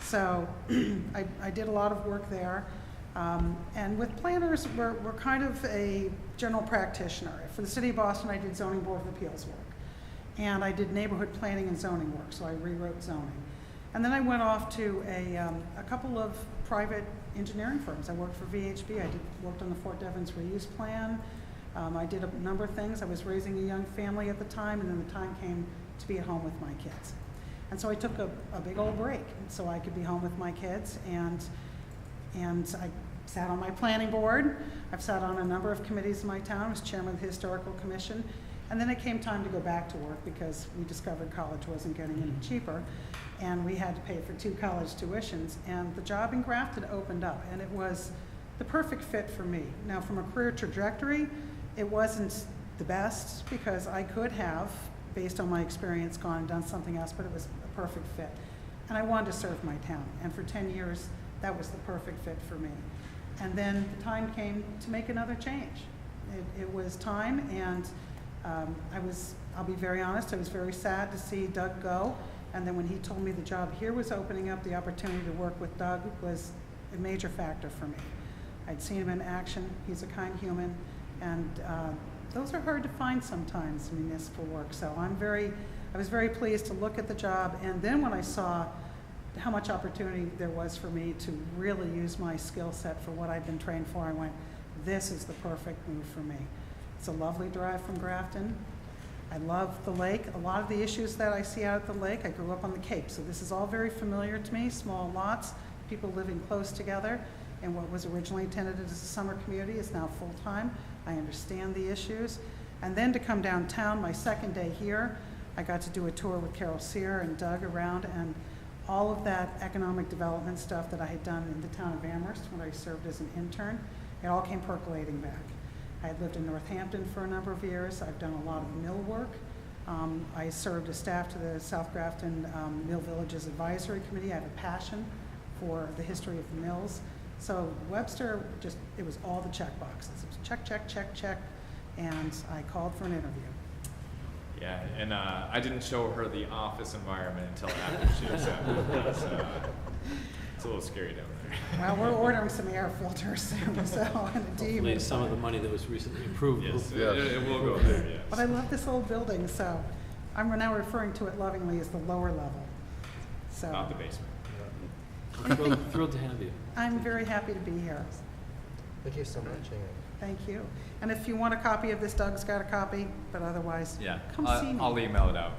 So I did a lot of work there. And with planners, we're kind of a general practitioner. For the city of Boston, I did zoning board of appeals work. And I did neighborhood planning and zoning work, so I rewrote zoning. And then I went off to a couple of private engineering firms. I worked for VHB. I worked on the Fort Devens reuse plan. I did a number of things. I was raising a young family at the time, and then the time came to be at home with my kids. And so I took a big old break so I could be home with my kids, and I sat on my planning board. I've sat on a number of committees in my town. I was chairman of the Historical Commission. And then it came time to go back to work because we discovered college wasn't getting any cheaper, and we had to pay for 2 college tuitions. And the job in Grafton opened up, and it was the perfect fit for me. Now, from a career trajectory, it wasn't the best because I could have, based on my experience, gone and done something else, but it was a perfect fit. And I wanted to serve my town, and for 10 years, that was the perfect fit for me. And then the time came to make another change. It was time, and I'll be very honest, I was very sad to see Doug go. And then when he told me the job here was opening up, the opportunity to work with Doug was a major factor for me. I'd seen him in action. He's a kind human, and those are hard to find sometimes in municipal work. So I was very pleased to look at the job, and then when I saw how much opportunity there was for me to really use my skill set for what I'd been trained for, I went, this is the perfect move for me. It's a lovely drive from Grafton. I love the lake. A lot of the issues that I see out at the lake, I grew up on the Cape, so this is all very familiar to me. Small lots, people living close together, and what was originally intended as a summer community is now full-time. I understand the issues. And then to come downtown, my second day here, I got to do a tour with Carol Sear and Doug around, and all of that economic development stuff that I had done in the town of Amherst when I served as an intern, it all came percolating back. I had lived in Northampton for a number of years. I've done a lot of mill work. I served as staff to the South Grafton Mill Villages Advisory Committee. I have a passion for the history of the mills. So Webster, it was all the check boxes. It was check, check, check, check, and I called for an interview. Yeah, and I didn't show her the office environment until after she was out. It's a little scary down there. Well, we're ordering some air filters soon, so hopefully some of the money that was recently approved. Yes, it will go there, yes. But I love this old building, so I'm now referring to it lovingly as the lower level. So not the basement. I'm thrilled to have you. I'm very happy to be here. Thank you so much, Amy. Thank you. And if you want a copy of this, Doug's got a copy, but otherwise, come see me. I'll email it out.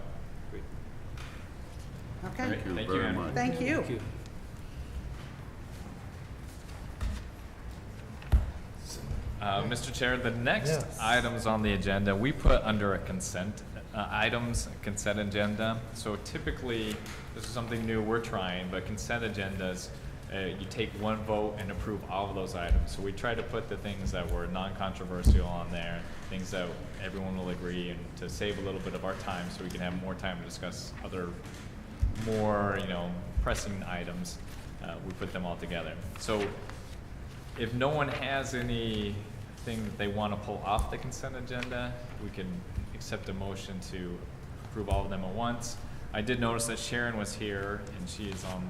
Okay. Great. Thank you very Anna. much. Thank you. Thank you. Mr. Chair, the next Yes. items on the agenda, we put under a consent, consent agenda. So typically, this is something new we're trying, but consent agendas, you take one vote and approve all of those items. So we try to put the things that were non-controversial on there, things that everyone will agree, and to save a little bit of our time so we can have more time to discuss other more, pressing items. We put them all together. So if no one has anything that they want to pull off the consent agenda, we can accept a motion to approve all of them at once. I did notice that Sharon was here, and she is on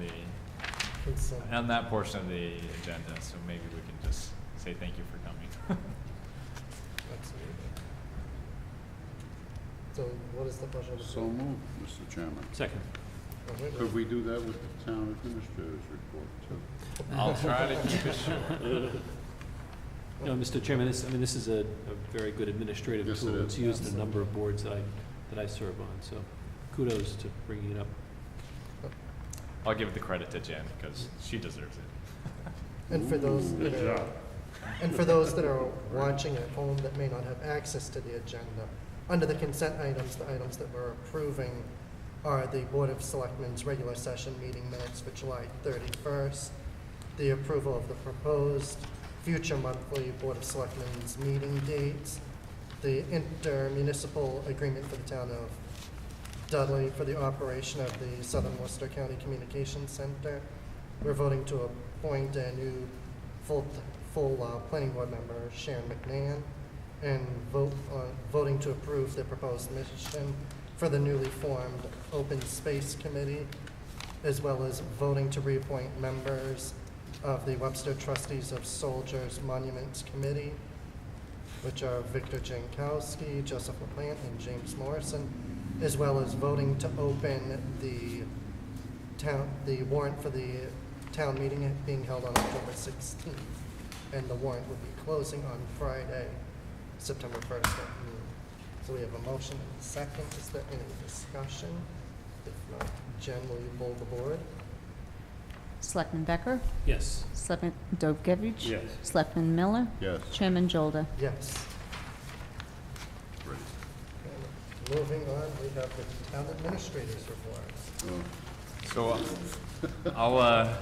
that portion of the agenda, so maybe we can just say thank you for coming. Absolutely. So what is the pleasure of the So board? moved, Mr. Chairman. Second. Oh, wait a Could minute. we do that with the town administrator's report, too? I'll try to keep it short. No, Mr. Chairman, this is a very good administrative Yes, it tool. is. It's used in a number of boards that I serve on, so kudos to bringing it up. I'll give the credit to Jen, because she deserves it. And for those Good that are, job. and for those that are watching at home that may not have access to the agenda, under the consent items, the items that we're approving are the Board of Selectmen's regular session meeting minutes for July 31st, the approval of the proposed future monthly Board of Selectmen's meeting dates, the intermunicipal agreement for the town of Dudley for the operation of the Southern Worcester County Communications Center. We're voting to appoint a new full planning board member, Sharon McMahon, and voting to approve the proposed mission for the newly formed Open Space Committee, as well as voting to reappoint members of the Webster Trustees of Soldiers Monuments Committee, which are Victor Jankowski, Joseph LaPlante, and James Morrison, as well as voting to open the warrant for the town meeting being held on October 16th. And the warrant will be closing on Friday, September 1st at noon. So we have a motion and a second. Is there any discussion? If not, Jen, will you poll the board? Selectman Becker? Yes. Selectman Dobkevich? Yes. Selectman Miller? Yes. Chairman Jolda? Yes. Great. And moving on, we have the town administrator's report. Well, So I'll,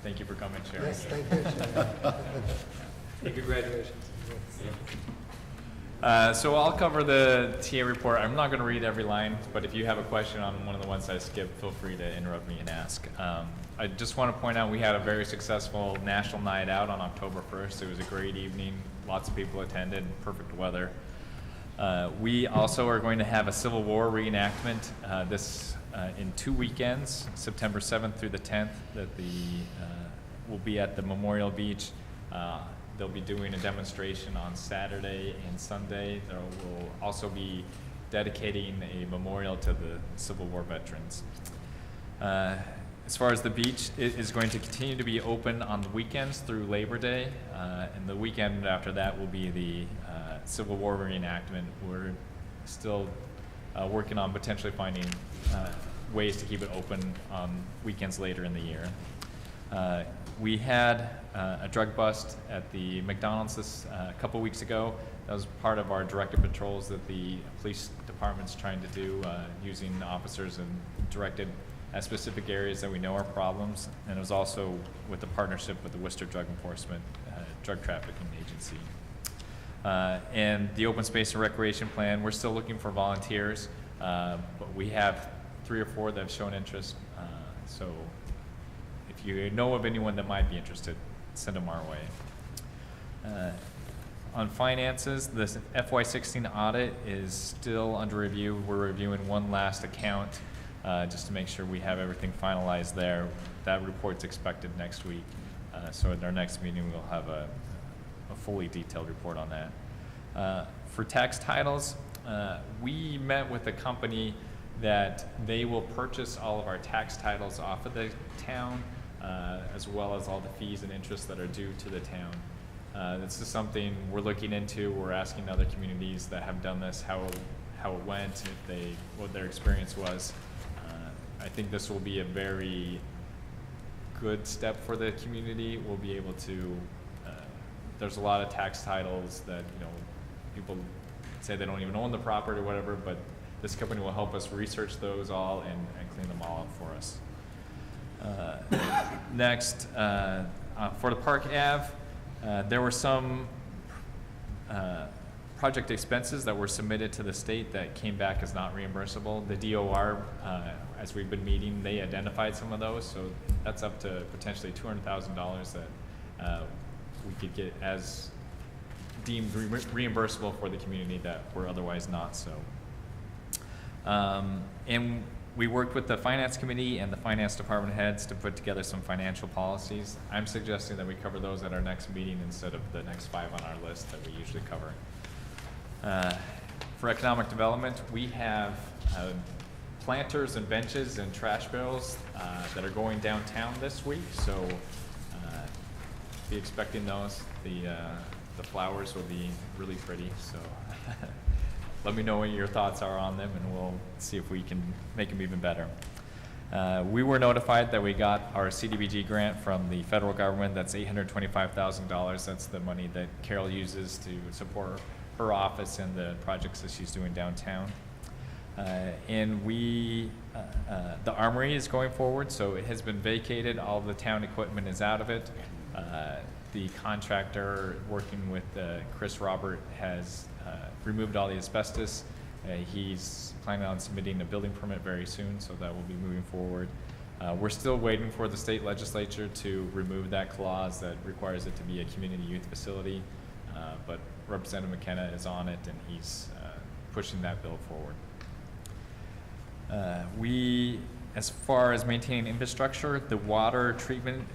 thank you for coming, Sharon. Yes, thank you, Sharon. And congratulations. So I'll cover the TA report. I'm not going to read every line, but if you have a question on one of the ones I skipped, feel free to interrupt me and ask. I just want to point out we had a very successful National Night Out on October 1st. It was a great evening. Lots of people attended, perfect weather. We also are going to have a Civil War reenactment in 2 weekends, September 7th through the 10th, that will be at the Memorial Beach. They'll be doing a demonstration on Saturday and Sunday. There will also be dedicating a memorial to the Civil War veterans. As far as the beach, it is going to continue to be open on the weekends through Labor Day, and the weekend after that will be the Civil War reenactment. We're still working on potentially finding ways to keep it open on weekends later in the year. We had a drug bust at the McDonald's a couple weeks ago. That was part of our directed patrols that the police department's trying to do, using officers and directed at specific areas that we know are problems. And it was also with the partnership with the Worcester Drug Enforcement Drug Trafficking Agency. And the open space and recreation plan, we're still looking for volunteers, but we have 3 or 4 that have shown interest. So if you know of anyone that might be interested, send them our way. On finances, the FY16 audit is still under review. We're reviewing one last account just to make sure we have everything finalized there. That report's expected next week. So at our next meeting, we'll have a fully detailed report on that. For tax titles, we met with a company that they will purchase all of our tax titles off of the town, as well as all the fees and interests that are due to the town. This is something we're looking into. We're asking other communities that have done this how it went, what their experience was. I think this will be a very good step for the community. We'll be able to, there's a lot of tax titles that, people say they don't even own the property or whatever, but this company will help us research those all and clean them all up for us. Next, for the Park Ave, there were some project expenses that were submitted to the state that came back as not reimbursable. The DOR, as we've been meeting, they identified some of those, so that's up to potentially $200,000 that we could get as deemed reimbursable for the community that were otherwise not so. And we worked with the finance committee and the finance department heads to put together some financial policies. I'm suggesting that we cover those at our next meeting instead of the next 5 on our list that we usually cover. For economic development, we have planters and benches and trash barrels that are going downtown this week, so be expecting those. The flowers will be really pretty, so let me know what your thoughts are on them, and we'll see if we can make them even better. We were notified that we got our CDBG grant from the federal government. That's $825,000. That's the money that Carol uses to support her office and the projects that she's doing downtown. And the armory is going forward, so it has been vacated. All the town equipment is out of it. The contractor working with Chris Robert has removed all the asbestos. He's planning on submitting a building permit very soon, so that will be moving forward. We're still waiting for the state legislature to remove that clause that requires it to be a community youth facility, but Representative McKenna is on it, and he's pushing that bill forward. As far as maintaining infrastructure, the water treatment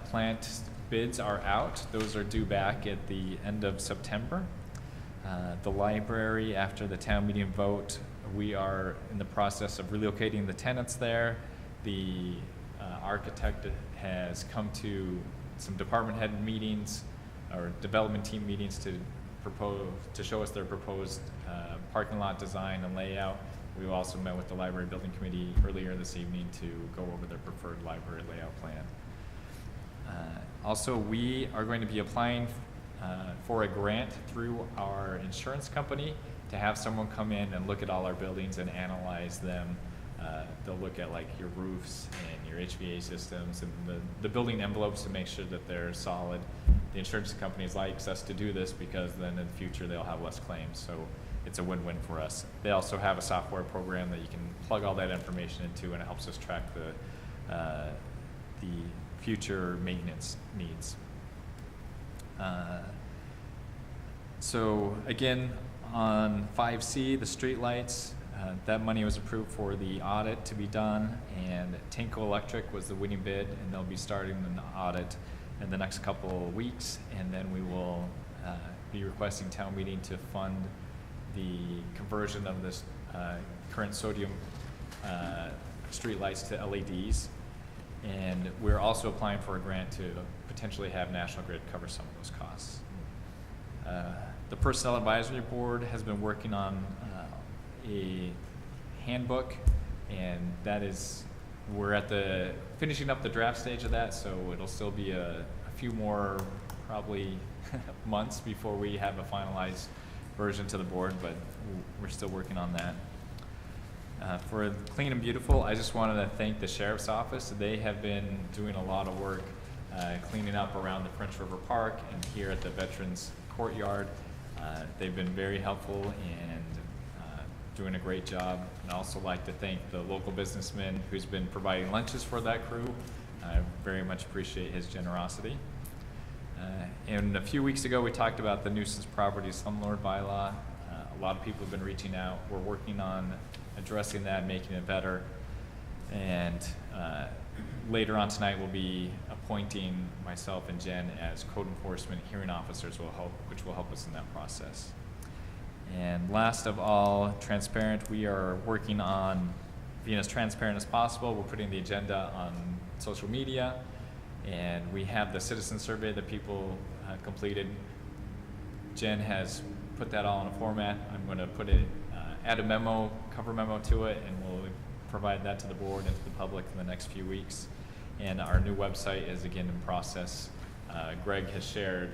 plant bids are out. Those are due back at the end of September. The library, after the town meeting vote, we are in the process of relocating the tenants there. The architect has come to some department head meetings or development team meetings to show us their proposed parking lot design and layout. We also met with the library building committee earlier this evening to go over their preferred library layout plan. Also, we are going to be applying for a grant through our insurance company to have someone come in and look at all our buildings and analyze them. They'll look at like your roofs and your HVAC systems and the building envelopes to make sure that they're solid. The insurance companies likes us to do this because then in the future they'll have less claims, so it's a win-win for us. They also have a software program that you can plug all that information into, and it helps us track the future maintenance needs. So again, on 5C, the streetlights, that money was approved for the audit to be done, and Tinko Electric was the winning bid, and they'll be starting an audit in the next couple of weeks, and then we will be requesting town meeting to fund the conversion of this current sodium streetlights to LEDs. And we're also applying for a grant to potentially have National Grid cover some of those costs. The Personnel Advisory Board has been working on a handbook, and we're at the finishing up the draft stage of that, so it'll still be a few more probably months before we have a finalized version to the board, but we're still working on that. For Clean and Beautiful, I just wanted to thank the Sheriff's Office. They have been doing a lot of work cleaning up around the French River Park and here at the Veterans Courtyard. They've been very helpful and doing a great job. And I also like to thank the local businessman who's been providing lunches for that crew. I very much appreciate his generosity. And a few weeks ago, we talked about the nuisance property slumlord bylaw. A lot of people have been reaching out. We're working on addressing that, making it better. And later on tonight, we'll be appointing myself and Jen as code enforcement hearing officers, which will help us in that process. And last of all, transparent. We are working on being as transparent as possible. We're putting the agenda on social media, and we have the citizen survey that people completed. Jen has put that all in a format. I'm going to put it, add a cover memo to it, and we'll provide that to the board and to the public in the next few weeks. And our new website is again in process. Greg has shared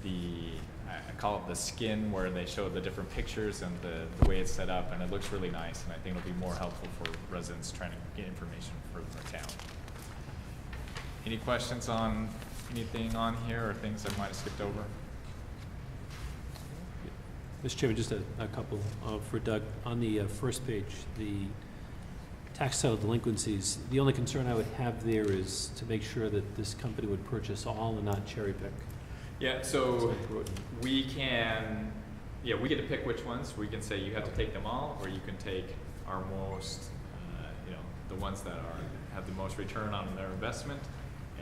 I call it the skin, where they show the different pictures and the way it's set up, and it looks really nice, and I think it'll be more helpful for residents trying to get information for the town. Any questions on anything on here or things I might have skipped over? Mr. Chairman, just a couple for Doug. On the first page, the tax title delinquencies, the only concern I would have there is to make sure that this company would purchase all and not cherry pick. Yeah, so we can, we get to pick which ones. We can say you have to take them all, or you can take our most, the ones that have the most return on their investment,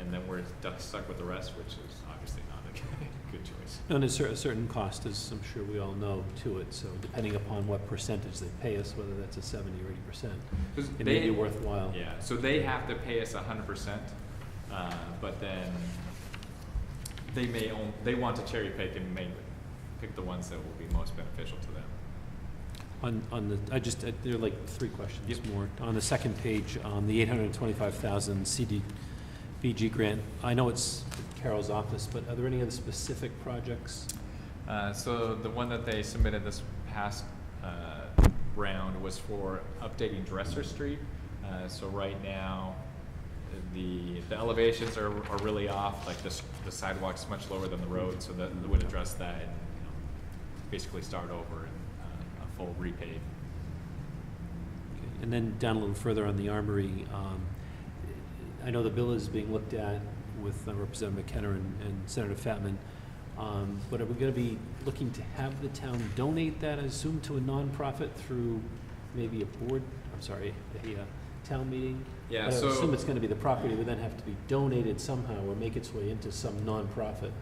and then we're stuck with the rest, which is obviously not a good choice. And there's a certain cost, as I'm sure we all know, to it. So depending upon what percentage they pay us, whether that's a 70 or 80%, it may be worthwhile. Yeah, so they have to pay us 100%, but then they want to cherry pick and pick the ones that will be most beneficial to them. There are like three questions Yep. more. On the second page, the 825,000 CDBG grant, I know it's Carol's office, but are there any other specific projects? So the one that they submitted this past round was for updating Dresser Street. So right now, the elevations are really off, like the sidewalk's much lower than the road, so that would address that and basically start over and a full repave. Okay. And then down a little further on the Armory, I know the bill is being looked at with Representative McKenna and Senator Fatman, but are we going to be looking to have the town donate that, I assume, to a nonprofit through maybe a town meeting? Yeah, but I so assume it's going to be the property would then have to be donated somehow or make its way into some nonprofit.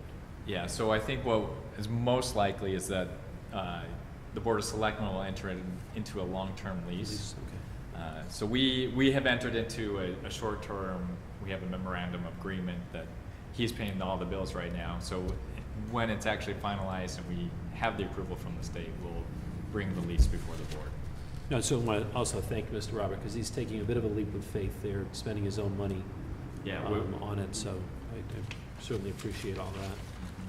Yeah, so I think what is most likely is that the Board of Selectmen will enter into a long-term lease. Okay. So we have entered into a short-term, we have a memorandum of agreement that he's paying all the bills right now. So when it's actually finalized and we have the approval from the state, we'll bring the lease before the board. No, so I want to also thank Mr. Robert, because he's taking a bit of a leap of faith there, spending his own money on it, so I certainly appreciate all that.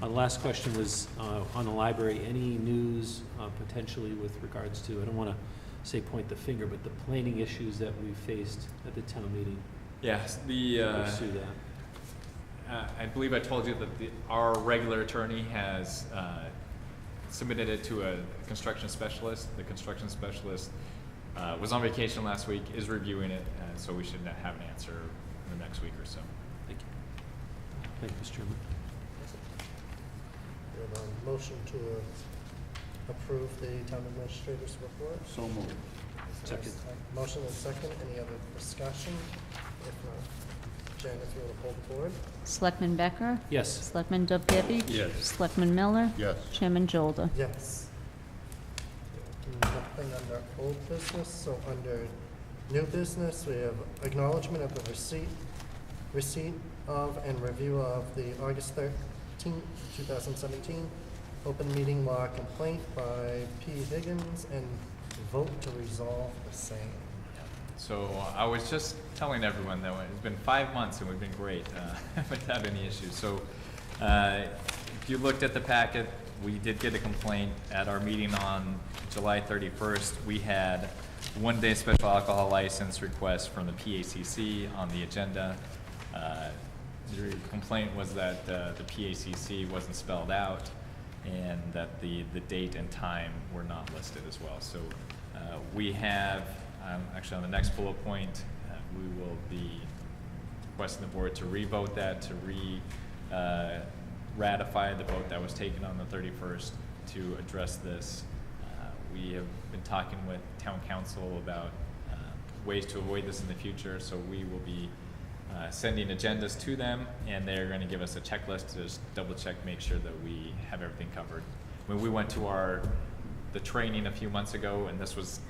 The last question was on the library. Any news potentially with regards to, I don't want to say point the finger, but the planning issues that we faced at the town meeting? Yes, pursue that. I believe I told you that our regular attorney has submitted it to a construction specialist. The construction specialist was on vacation last week, is reviewing it, so we should have an answer in the next week or so. Thank you. Thank you, Mr. Chairman. We have a motion to approve the town administrator's report. So moved. Second. Motion and second. Any other discussion? If not, Jen, if you want to pull the board. Selectman Becker? Yes. Selectman Dubkevich? Yes. Selectman Miller? Yes. Chairman Jolda? Yes. Nothing under old business, so under new business, we have acknowledgement of the receipt of and review of the August 13th, 2017 open meeting law complaint by P. Higgins and vote to resolve the same. So I was just telling everyone that it's been 5 months and we've been great without any issues. So if you looked at the packet, we did get a complaint at our meeting on July 31st. We had one-day special alcohol license request from the PACC on the agenda. The complaint was that the PACC wasn't spelled out and that the date and time were not listed as well. So we have, actually on the next bullet point, we will be requesting the board to re-vote that, to ratify the vote that was taken on the 31st to address this. We have been talking with town council about ways to avoid this in the future, so we will be sending agendas to them, and they're going to give us a checklist to just double check, make sure that we have everything covered. When we went to the training a few months ago, and this was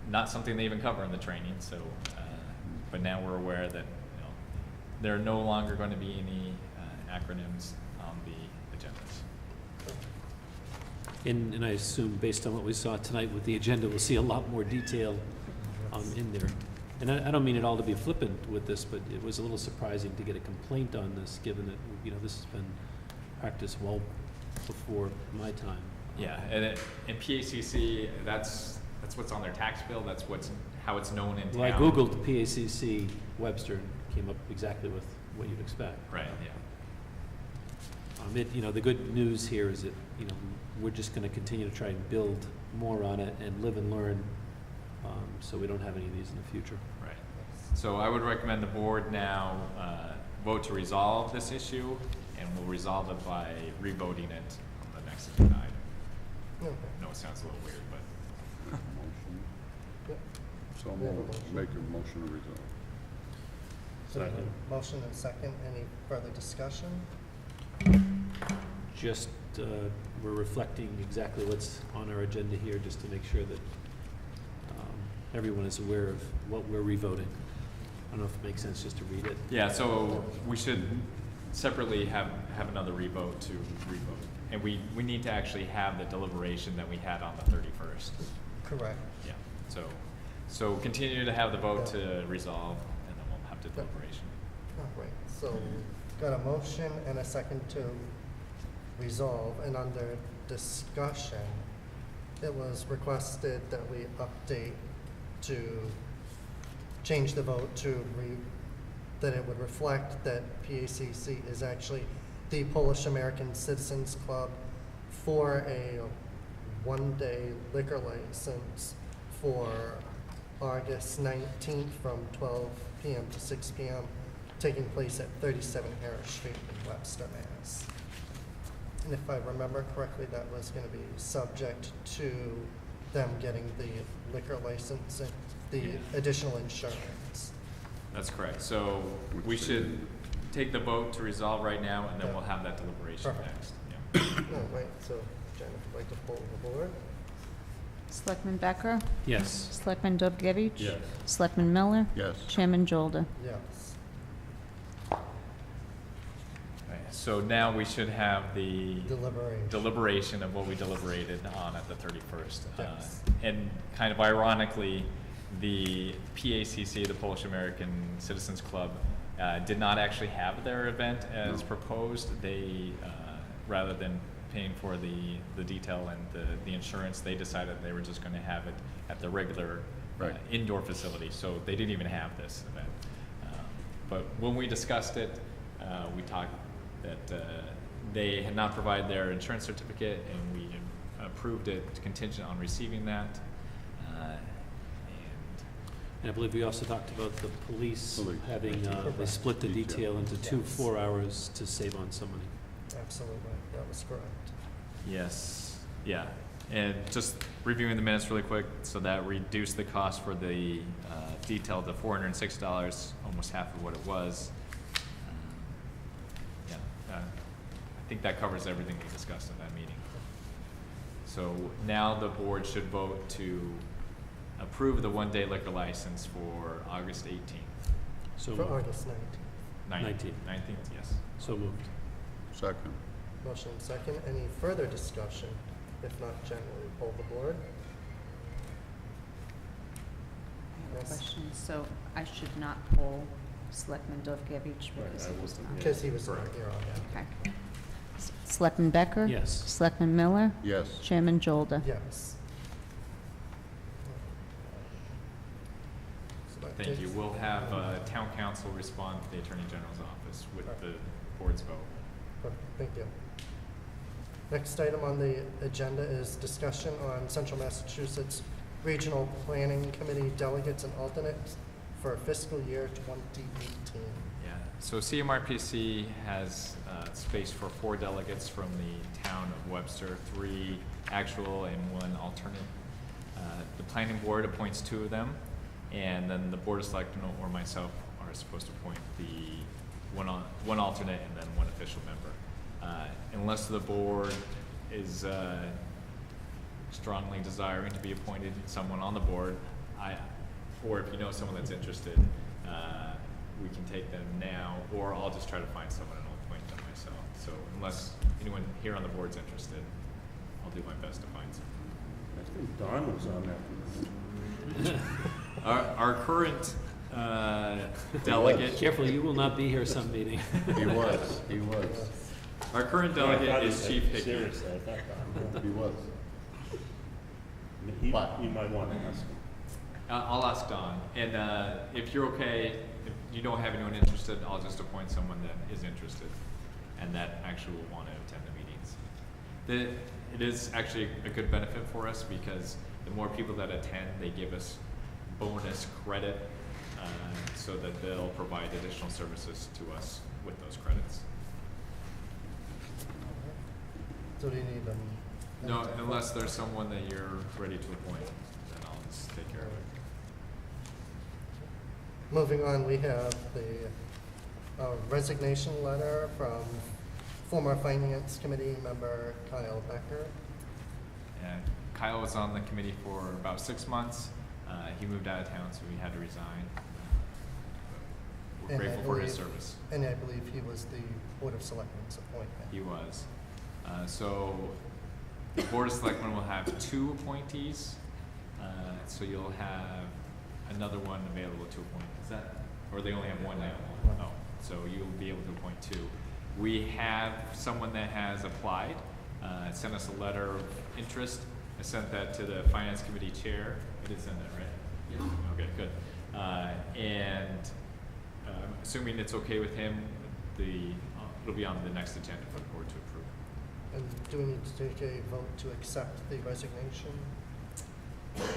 not something they even cover in the training, so but now we're aware that there are no longer going to be any acronyms on the agendas. And I assume, based on what we saw tonight with the agenda, we'll see a lot more detail in there. And I don't mean it all to be flippant with this, but it was a little surprising to get a complaint on this, given that, this has been practiced well before my time. Yeah, and PACC, that's what's on their tax bill, that's how it's known in town. Well, I Googled PACC Webster, and came up exactly with what you'd expect. Right, yeah. The good news here is that, we're just gonna continue to try and build more on it and live and learn, so we don't have any of these in the future. Right. So I would recommend the board now vote to resolve this issue, and we'll resolve it by revoting it on the next agenda item. Okay. I know it sounds a little weird, but Motion. Yep. So moved. Make a motion to resolve. Second. Motion and second. Any further discussion? Just, we're reflecting exactly what's on our agenda here, just to make sure that everyone is aware of what we're revoting. I don't know if it makes sense just to read it. yeah, so we should separately have another revote to revote. And we need to actually have the deliberation that we had on the 31st. Correct. Yeah, so continue to have the vote to resolve, and then we'll have the deliberation. All right, so got a motion and a second to resolve, and under discussion, it was requested that we update to change the vote to that it would reflect that PACC is actually the Polish American Citizens Club for a one-day liquor license for August 19th from 12 p.m. to 6 p.m., taking place at 37 Harris Street in Webster, Mass. And if I remember correctly, that was going to be subject to them getting the liquor license and the additional insurance. That's correct. So we should take the vote to resolve right now, and then we'll have that deliberation next. Yeah. All right, so Jen, if you'd like to poll the board. Selectman Becker? Yes. Selectman Dovgevich? Yes. Selectman Miller? Yes. Chairman Jolda? Yes. Right, so now we should have the Deliberation. of what we deliberated on at the 31st. Yes. And kind of ironically, the PACC, the Polish American Citizens Club, did not actually have their event as proposed. They, rather than paying for the detail and the insurance, they decided they were just going to have it at the regular indoor facility. So they didn't even have this event. But when we discussed it, we talked that they had not provided their insurance certificate, and we approved it contingent on receiving that. And I believe we also talked about the police having, they split the detail into 2 4 hours to save on some money. Absolutely, that was correct. Yes, yeah. And just reviewing the minutes really quick, so that reduced the cost for the detail to $406, almost half of what it was. I think that covers everything we discussed in that meeting. So now the board should vote to approve the one-day liquor license for August 18th. So For moved. August 19th. 19th, yes. So moved. Second. Motion and second. Any further discussion? If not, Jen, will you poll the board? I have a Yes. question. So I should not poll Selectman Dovgevich because he was not. Because he was not here on that. Okay. Selectman Becker? Yes. Selectman Miller? Yes. Chairman Jolda? Yes. So that Thank you. takes- We'll have town council respond to the Attorney General's office with the board's vote. Perfect, thank you. Next item on the agenda is discussion on Central Massachusetts Regional Planning Committee delegates and alternates for fiscal year 2018. Yeah, so CMRPC has space for 4 delegates from the town of Webster, 3 actual and 1 alternate. The planning board appoints 2 of them, and then the board of selectmen or myself are supposed to appoint the one alternate and then 1 official member. Unless the board is strongly desiring to be appointed someone on the board, or if you know someone that's interested, we can take them now, or I'll just try to find someone and I'll appoint them myself. So unless anyone here on the board's interested, I'll do my best to find someone. I think Don was on that. Our current delegate. Careful, you will not be here some meeting. He was. Our current delegate is Chief Hickey. Seriously, I thought that. He was. You But- might want to ask him. I'll ask Don, and if you're okay, if you don't have anyone interested, I'll just appoint someone that is interested and that actually will want to attend the meetings. It is actually a good benefit for us because the more people that attend, they give us bonus credit so that they'll provide additional services to us with those credits. So do you need them? No, unless there's someone that you're ready to appoint, then I'll just take care of it. Moving on, we have the resignation letter from former Finance Committee member Kyle Becker. And Kyle was on the committee for about 6 months. He moved out of town, so he had to resign. We're And I grateful for his believe- service. And I believe he was the Board of Selectmen's appointment. He was. So the Board of Selectmen will have 2 appointees. So you'll have another one available to appoint. Is that, or they only have one now? One. Oh, so you'll be able to appoint 2. We have someone that has applied, sent us a letter of interest. I sent that to the Finance Committee Chair. I did send that, right? Yeah. Okay, good. And assuming it's okay with him, it'll be on the next agenda for the board to approve. And do we need to take a vote to accept the resignation?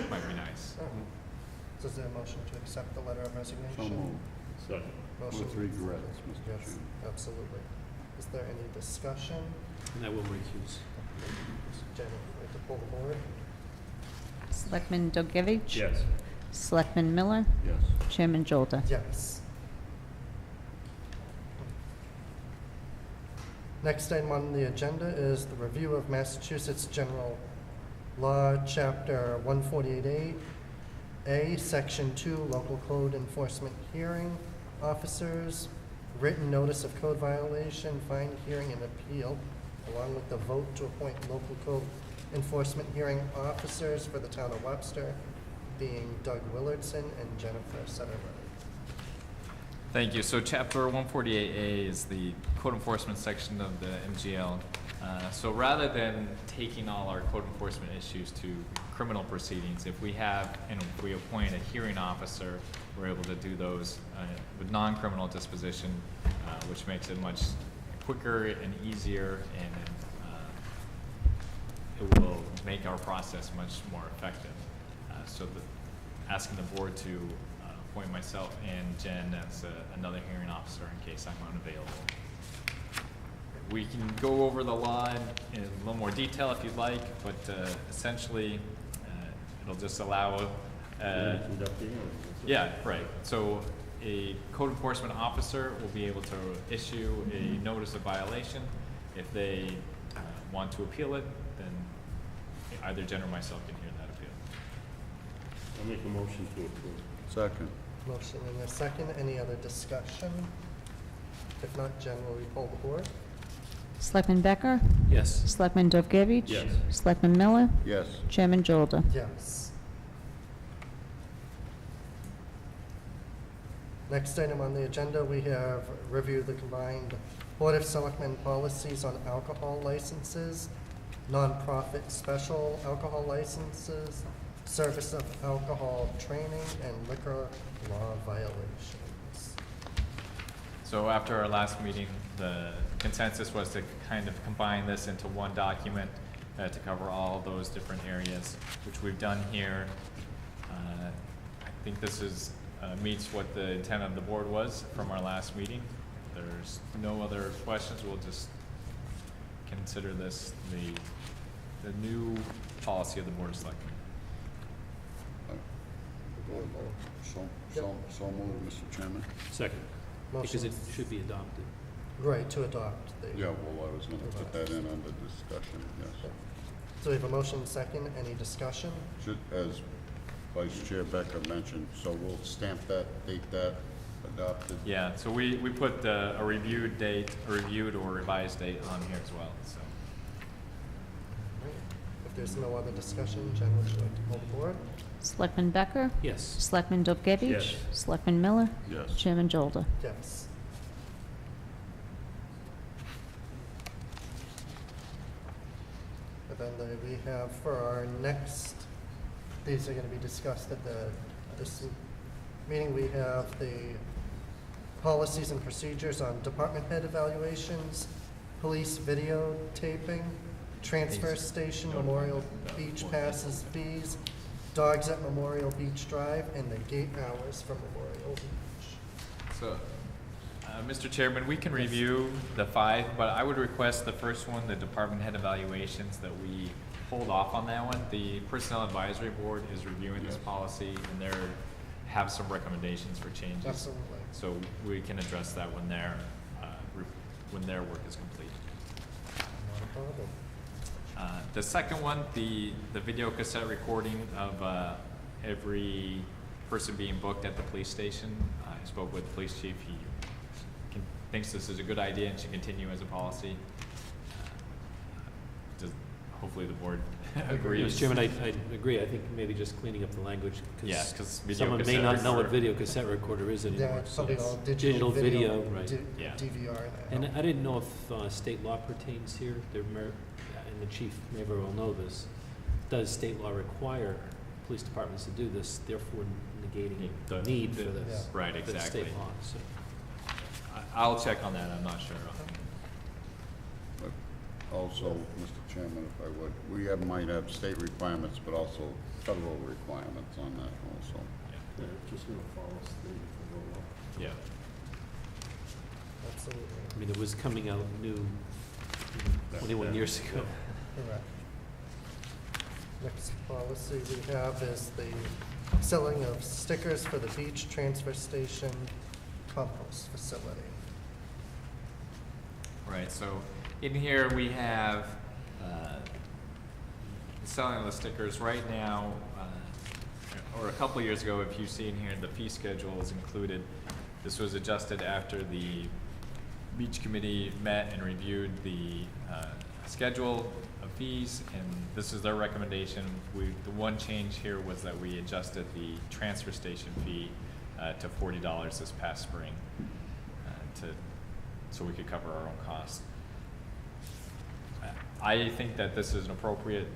Might be nice. So is there a motion to accept the letter of resignation? So moved. Second. Motion. With regrets, Mr. Yes, Chairman. absolutely. Is there any discussion? And I will recuse. Jen, would you like to pull the board? Selectman Dogevich? Yes. Selectman Miller? Yes. Chairman Jolda? Yes. Next item on the agenda is the review of Massachusetts General Law, Chapter 148A, Section 2, Local Code Enforcement Hearing Officers, written notice of code violation, fine, hearing, and appeal, along with the vote to appoint local code enforcement hearing officers for the town of Webster, being Doug Willardson and Jennifer Sutherland. Thank you. So Chapter 148A is the code enforcement section of the MGL. So rather than taking all our code enforcement issues to criminal proceedings, if we appoint a hearing officer, we're able to do those with non-criminal disposition, which makes it much quicker and easier, and it will make our process much more effective. So asking the board to appoint myself and Jen as another hearing officer in case I'm unavailable. We can go over the law in a little more detail if you'd like, but essentially it'll just allow. Yeah, right. So a code enforcement officer will be able to issue a notice of violation. If they want to appeal it, then either Jen or myself can hear that appeal. I'll make a motion to approve. Second. Motion and a second. Any other discussion? If not, Jen, will you poll the board? Selectman Becker? Yes. Selectman Dovgevich? Yes. Selectman Miller? Yes. Chairman Jolda? Yes. Next item on the agenda, we have review the combined Board of Selectmen policies on alcohol licenses, nonprofit special alcohol licenses, service of alcohol training, and liquor law violations. So after our last meeting, the consensus was to kind of combine this into one document to cover all those different areas, which we've done here. I think this is meets what the intent of the board was from our last meeting. If there's no other questions, we'll just consider this the new policy of the Board of Selectmen. So moved, Mr. Chairman. Second. Because it Motion. should be adopted. Right, to adopt the. Yeah, well, I was gonna put that in under discussion, yes. So we have a motion second. Any discussion? Should, as Vice Chair Becker mentioned, so we'll stamp that, date that, adopted. Yeah, so we put a reviewed date, a reviewed or revised date on here as well, so. If there's no other discussion, Jen, would you like to pull the board? Selectman Becker? Yes. Selectman Dovgevich? Yes. Selectman Miller? Yes. Chairman Jolda? Yes. we have for our next, these are gonna be discussed at this meeting. We have the policies and procedures on department head evaluations, police videotaping, transfer station, Memorial Beach passes fees, dogs at Memorial Beach Drive, and the gate hours for Memorial Beach. So, Mr. Chairman, we can review the 5, but I would request the first one, the department head evaluations, that we hold off on that one. The Personnel Advisory Board is reviewing this policy, and they have some recommendations for changes. Absolutely. So we can address that when their work is complete. Not a problem. The second one, the video cassette recording of every person being booked at the police station. I spoke with the police chief. He thinks this is a good idea and should continue as a policy. Hopefully the board agrees. Mr. Chairman, I agree. I think maybe just cleaning up the language, Yeah, 'cause video someone may cassette not know what recorder- video cassette recorder is Yeah, anymore. it's so probably it's all digital video, right. Yeah. DVR now. And I didn't know if state law pertains here, and the chief may very well know this. Does state law require police departments to do this, therefore negating the need for this? Yeah. Right, That's exactly. state law, so. I'll check on that, I'm not sure. But also, Mr. Chairman, if I would, we might have state requirements, but also federal requirements on that also. Yeah, just gonna follow state federal law. Yeah. Absolutely. I mean, it was coming out new 21 years ago. Correct. Next policy we have is the selling of stickers for the beach transfer station compost facility. Right, so in here we have selling of the stickers right now, or a couple years ago, if you see in here, the fee schedule is included. This was adjusted after the beach committee met and reviewed the schedule of fees, and this is their recommendation. The one change here was that we adjusted the transfer station fee to $40 this past spring, so we could cover our own costs. I think that this is an appropriate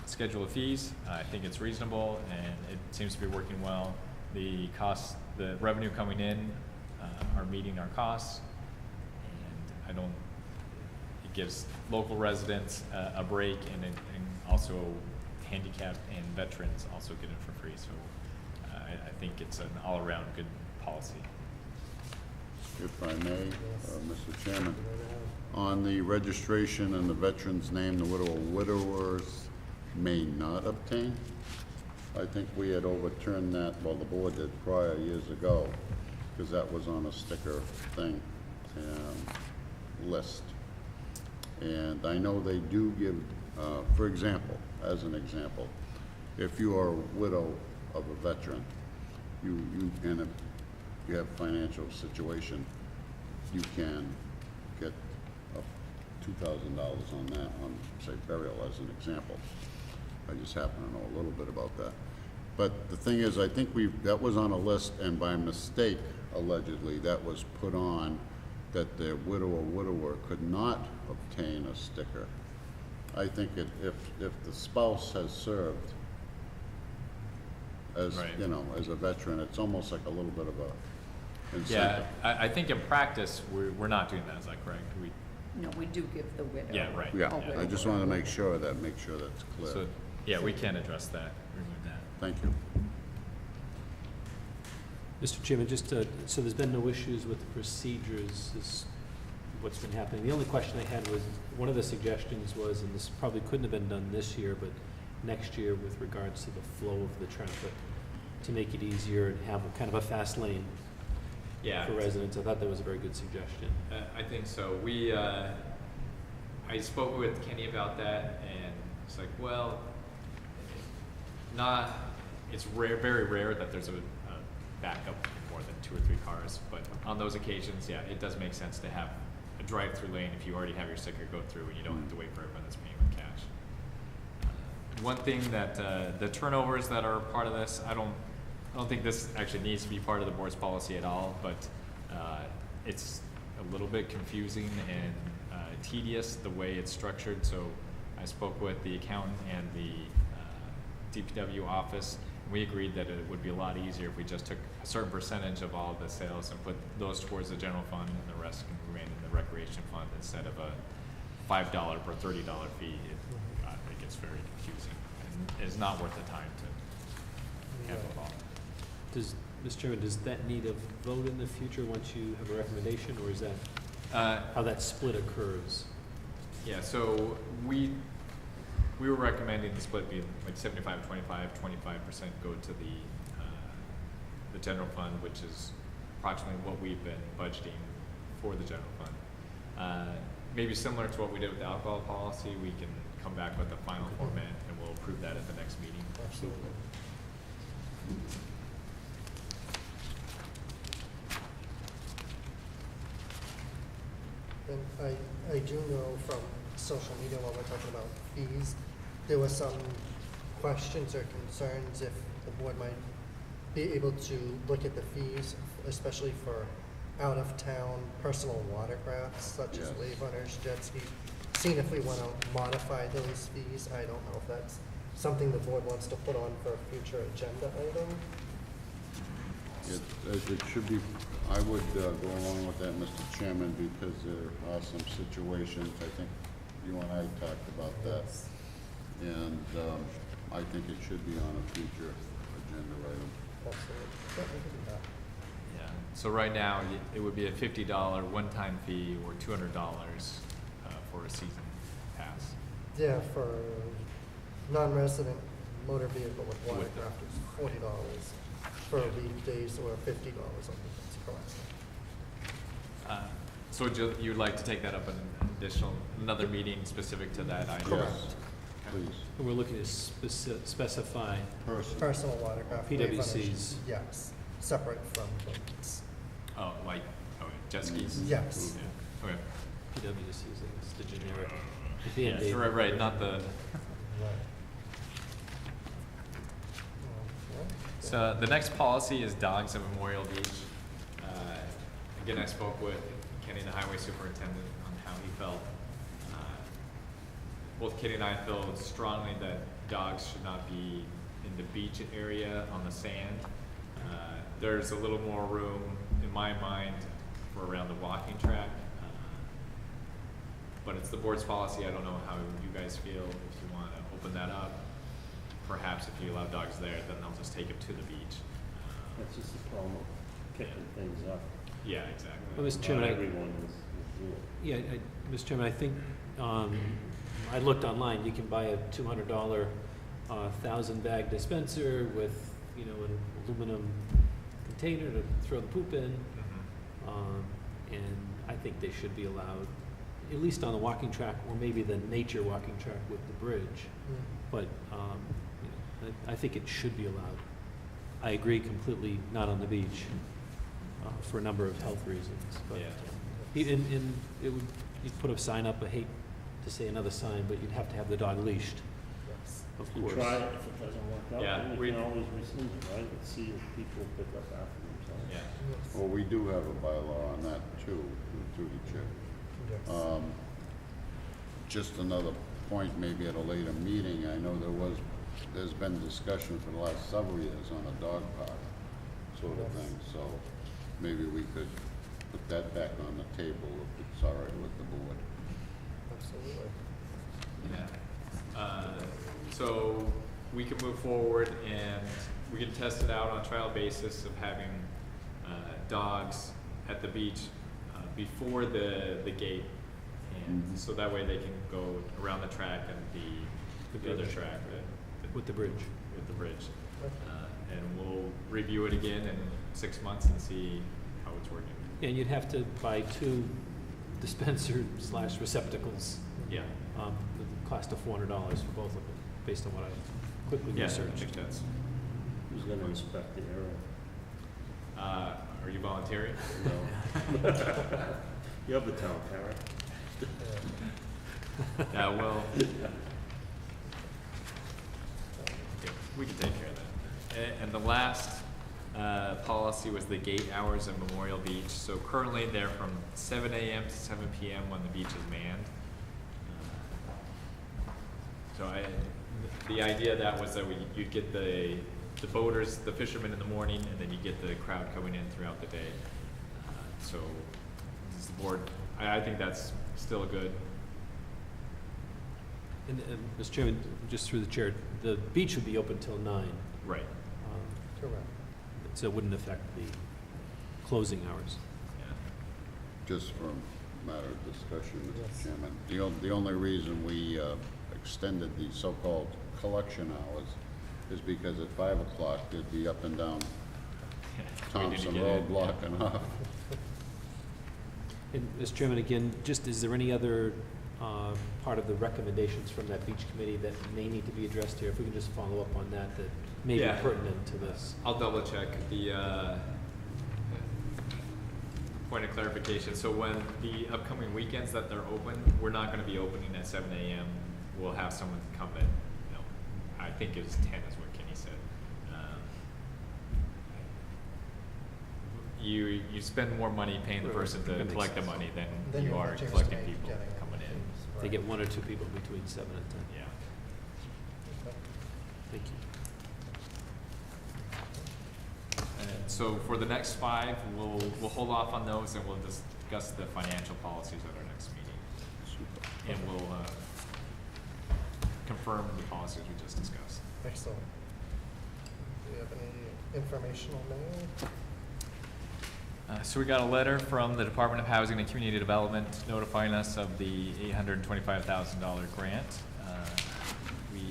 schedule of fees. I think it's reasonable, and it seems to be working well. The costs, the revenue coming in are meeting our costs, and it gives local residents a break, and also handicapped and veterans also get it for free. So I think it's an all-around good policy. If I may, Mr. Chairman, on the registration and the veteran's name, the widow or widowers may not obtain. I think we had overturned that, well, the board did prior years ago, because that was on a sticker thing, list. And I know they do give, for example, as an example, if you are a widow of a veteran, and if you have financial situation, you can get $2,000 on that, on, say, burial as an example. I just happen to know a little bit about that. But the thing is, I think that was on a list, and by mistake, allegedly, that was put on that the widow or widower could not obtain a sticker. I think if the spouse has served as, Right. you know, as a veteran, it's almost like a little bit of a Yeah, incentive. I think in practice, we're not doing that, is that correct? No, we do give the widow. Yeah, right. Yeah, Oh, I just wanted to make sure that's clear. So, yeah, we can address that, remove that. Thank you. Mr. Chairman, just so there's been no issues with the procedures, is what's been happening. The only question I had was, one of the suggestions was, and this probably couldn't have been done this year, but next year with regards to the flow of the traffic, to make it easier and have a kind of a fast lane Yeah. for residents. I thought that was a very good suggestion. I think so. I spoke with Kenny about that, and it's like, well, it's very rare that there's a backup of more than 2 or 3 cars, but on those occasions, yeah, it does make sense to have a drive-through lane if you already have your sticker go through and you don't have to wait for everyone that's paying with cash. One thing that the turnovers that are part of this, I don't think this actually needs to be part of the board's policy at all, but it's a little bit confusing and tedious the way it's structured. So I spoke with the accountant and the DPW office. We agreed that it would be a lot easier if we just took a certain percentage of all of the sales and put those towards the general fund, and the rest can remain in the recreation fund instead of a $5 per $30 fee. It gets very confusing, and it's not worth the time to have it all. Mr. Chairman, does that need a vote in the future once you have a recommendation, or is that how that split occurs? Yeah, so we were recommending the split be like 75-25, 25% go to the general fund, which is approximately what we've been budgeting for the general fund. Maybe similar to what we did with the alcohol policy, we can come back with the final format and we'll approve that at the next meeting. Absolutely. And I do know from social media while we're talking about fees, there were some questions or concerns if the board might be able to look at the fees, especially for out-of-town personal watercrafts such as wave runners, jet ski, seeing if we want to modify those fees. I don't know if that's something the board wants to put on for a future agenda item. It should be, I would go along with that, Mr. Chairman, because there are some situations, I think you and I talked about that. And I think it should be on a future agenda item. Absolutely. Yeah, we can do that. Yeah. So right now, it would be a $50 one-time fee or $200 for a season pass. Yeah, for non-resident motor vehicle with watercraft is $40 for weekdays or $50 on weekends, correct. So you'd like to take that up in an additional, another meeting specific to that item? Correct. Please. And we're looking to specify Personal watercraft. wave runners, PWCs. Yes, separate from boats. Oh, like, jet skis? Yes. Yeah. Okay. PWCs, I guess, the generic. Yeah, right, not the, Right. so the next policy is dogs at Memorial Beach. Again, I spoke with Kenny, the highway superintendent, on how he felt. Both Kenny and I feel strongly that dogs should not be in the beach area on the sand. There's a little more room, in my mind, for around the walking track. But it's the board's policy. I don't know how you guys feel, if you want to open that up. Perhaps if you allow dogs there, then they'll just take them to the beach. That's just the problem of picking things up. Yeah, exactly. Well, Mr. Not Chairman, everyone is doing it. Yeah, Mr. Chairman, I think, I looked online, you can buy a $200 1,000-bag dispenser with, an aluminum container to throw the poop in. And I think they should be allowed, at least on the walking track, or maybe the nature walking track with the bridge. But I think it should be allowed. I agree completely, not on the beach, for a number of health reasons. But and it would, you'd put a sign up. I hate to say another sign, but you'd have to have the dog leashed. Yes. Of You course. try it, if it doesn't work out, Yeah, then we- you can always rescind it, right? And see if people pick up after themselves. Yeah. Yes. Well, we do have a bylaw on that too, through the chair. Yes. Just another point, maybe at a later meeting, I know there's been discussion for the last several years on a dog park sort of thing, so maybe we could put that back on the table if it's all right with the board. Absolutely. Yeah. So we can move forward and we can test it out on a trial basis of having dogs at the beach before the gate. And so that way they can go around the track and the other track With the bridge. with the bridge. And we'll review it again in 6 months and see how it's working. And you'd have to buy 2 dispenser/receptacles. Yeah. With the cost of $400 for both of them, based on what I quickly Yeah, I researched. think that's. Who's gonna inspect the area? Are you volunteering? No. You have the town parrot. Yeah, well, okay, we can take care of that. And the last policy was the gate hours at Memorial Beach. So currently they're from 7 a.m. to 7 p.m. when the beach is manned. So the idea of that was that you'd get the boaters, the fishermen in the morning, and then you get the crowd coming in throughout the day. So, this is the board, I think that's still good. And, Mr. Chairman, just through the chair, the beach would be open till 9. Right. Correct. So it wouldn't affect the closing hours. Just for a matter of discussion, Mr. Chairman, the only reason we extended the so-called collection hours is because at 5 o'clock, they'd be up and down Thompson Road blocking off. And, Mr. Chairman, again, just, is there any other part of the recommendations from that beach committee that may need to be addressed here? If we can just follow up on that, that may be pertinent to this. I'll double check the point of clarification. So when the upcoming weekends that they're open, we're not going to be opening at 7 a.m. We'll have someone come at, I think it was 10 is what Kenny said. You spend more money paying the person to collect the money than you are collecting people coming in. They get 1 or 2 people between 7 and 10. Yeah. Thank you. So for the next 5, we'll hold off on those and we'll discuss the financial policies at our next meeting. And we'll confirm the policies we just discussed. Excellent. Do you have any informational mail? So we got a letter from the Department of Housing and Community Development notifying us of the $825,000 grant. We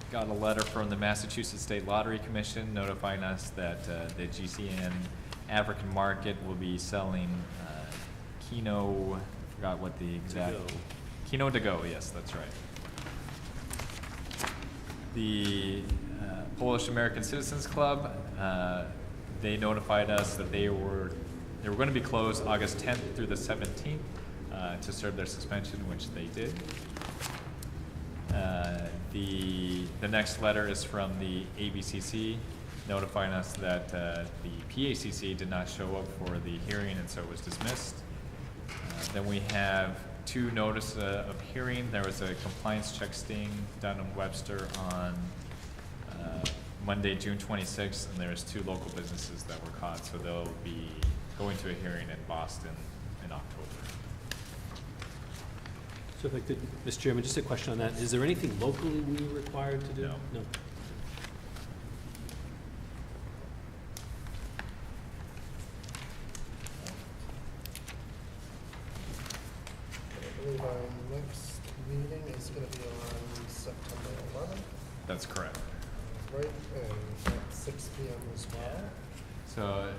got a letter from the Massachusetts State Lottery Commission notifying us that the GCN African Market will be selling Kino, I forgot what the exact, Kino to go, yes, that's right. The Polish American Citizens Club, they notified us that they were going to be closed August 10th through the 17th to serve their suspension, which they did. The next letter is from the ABCC notifying us that the PACC did not show up for the hearing and so it was dismissed. Then we have 2 notice of hearing. There was a compliance check sting done in Webster on Monday, June 26th, and there's 2 local businesses that were caught, so they'll be going to a hearing in Boston in October. So if I could, Mr. Chairman, just a question on that. Is there anything locally we are required to do? No. I believe our next meeting is going to be on September 11th. That's correct. Right, and at 6 p.m. as well. So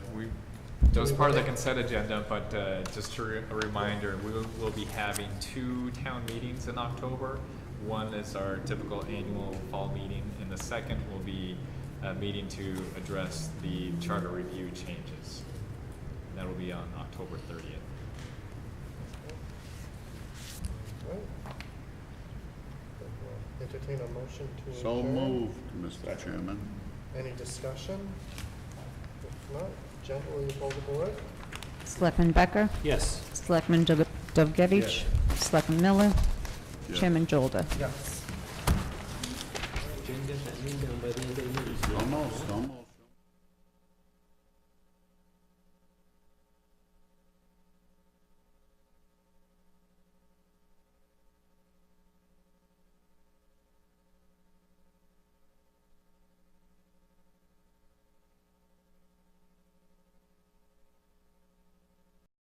that was part of the consent agenda, but just a reminder, we'll be having 2 town meetings in October. One is our typical annual fall meeting, and the second will be a meeting to address the charter review changes. That'll be on October 30th. Right. Entertain a motion to So adjourn. moved, Mr. Chairman. Any discussion? If not, Jen, will you poll the board? Selectman Becker? Yes. Selectman Dovgevich? Selectman Miller? Yes. Chairman Jolda? Yes. Jen, get that name down by the end of the meeting. Almost.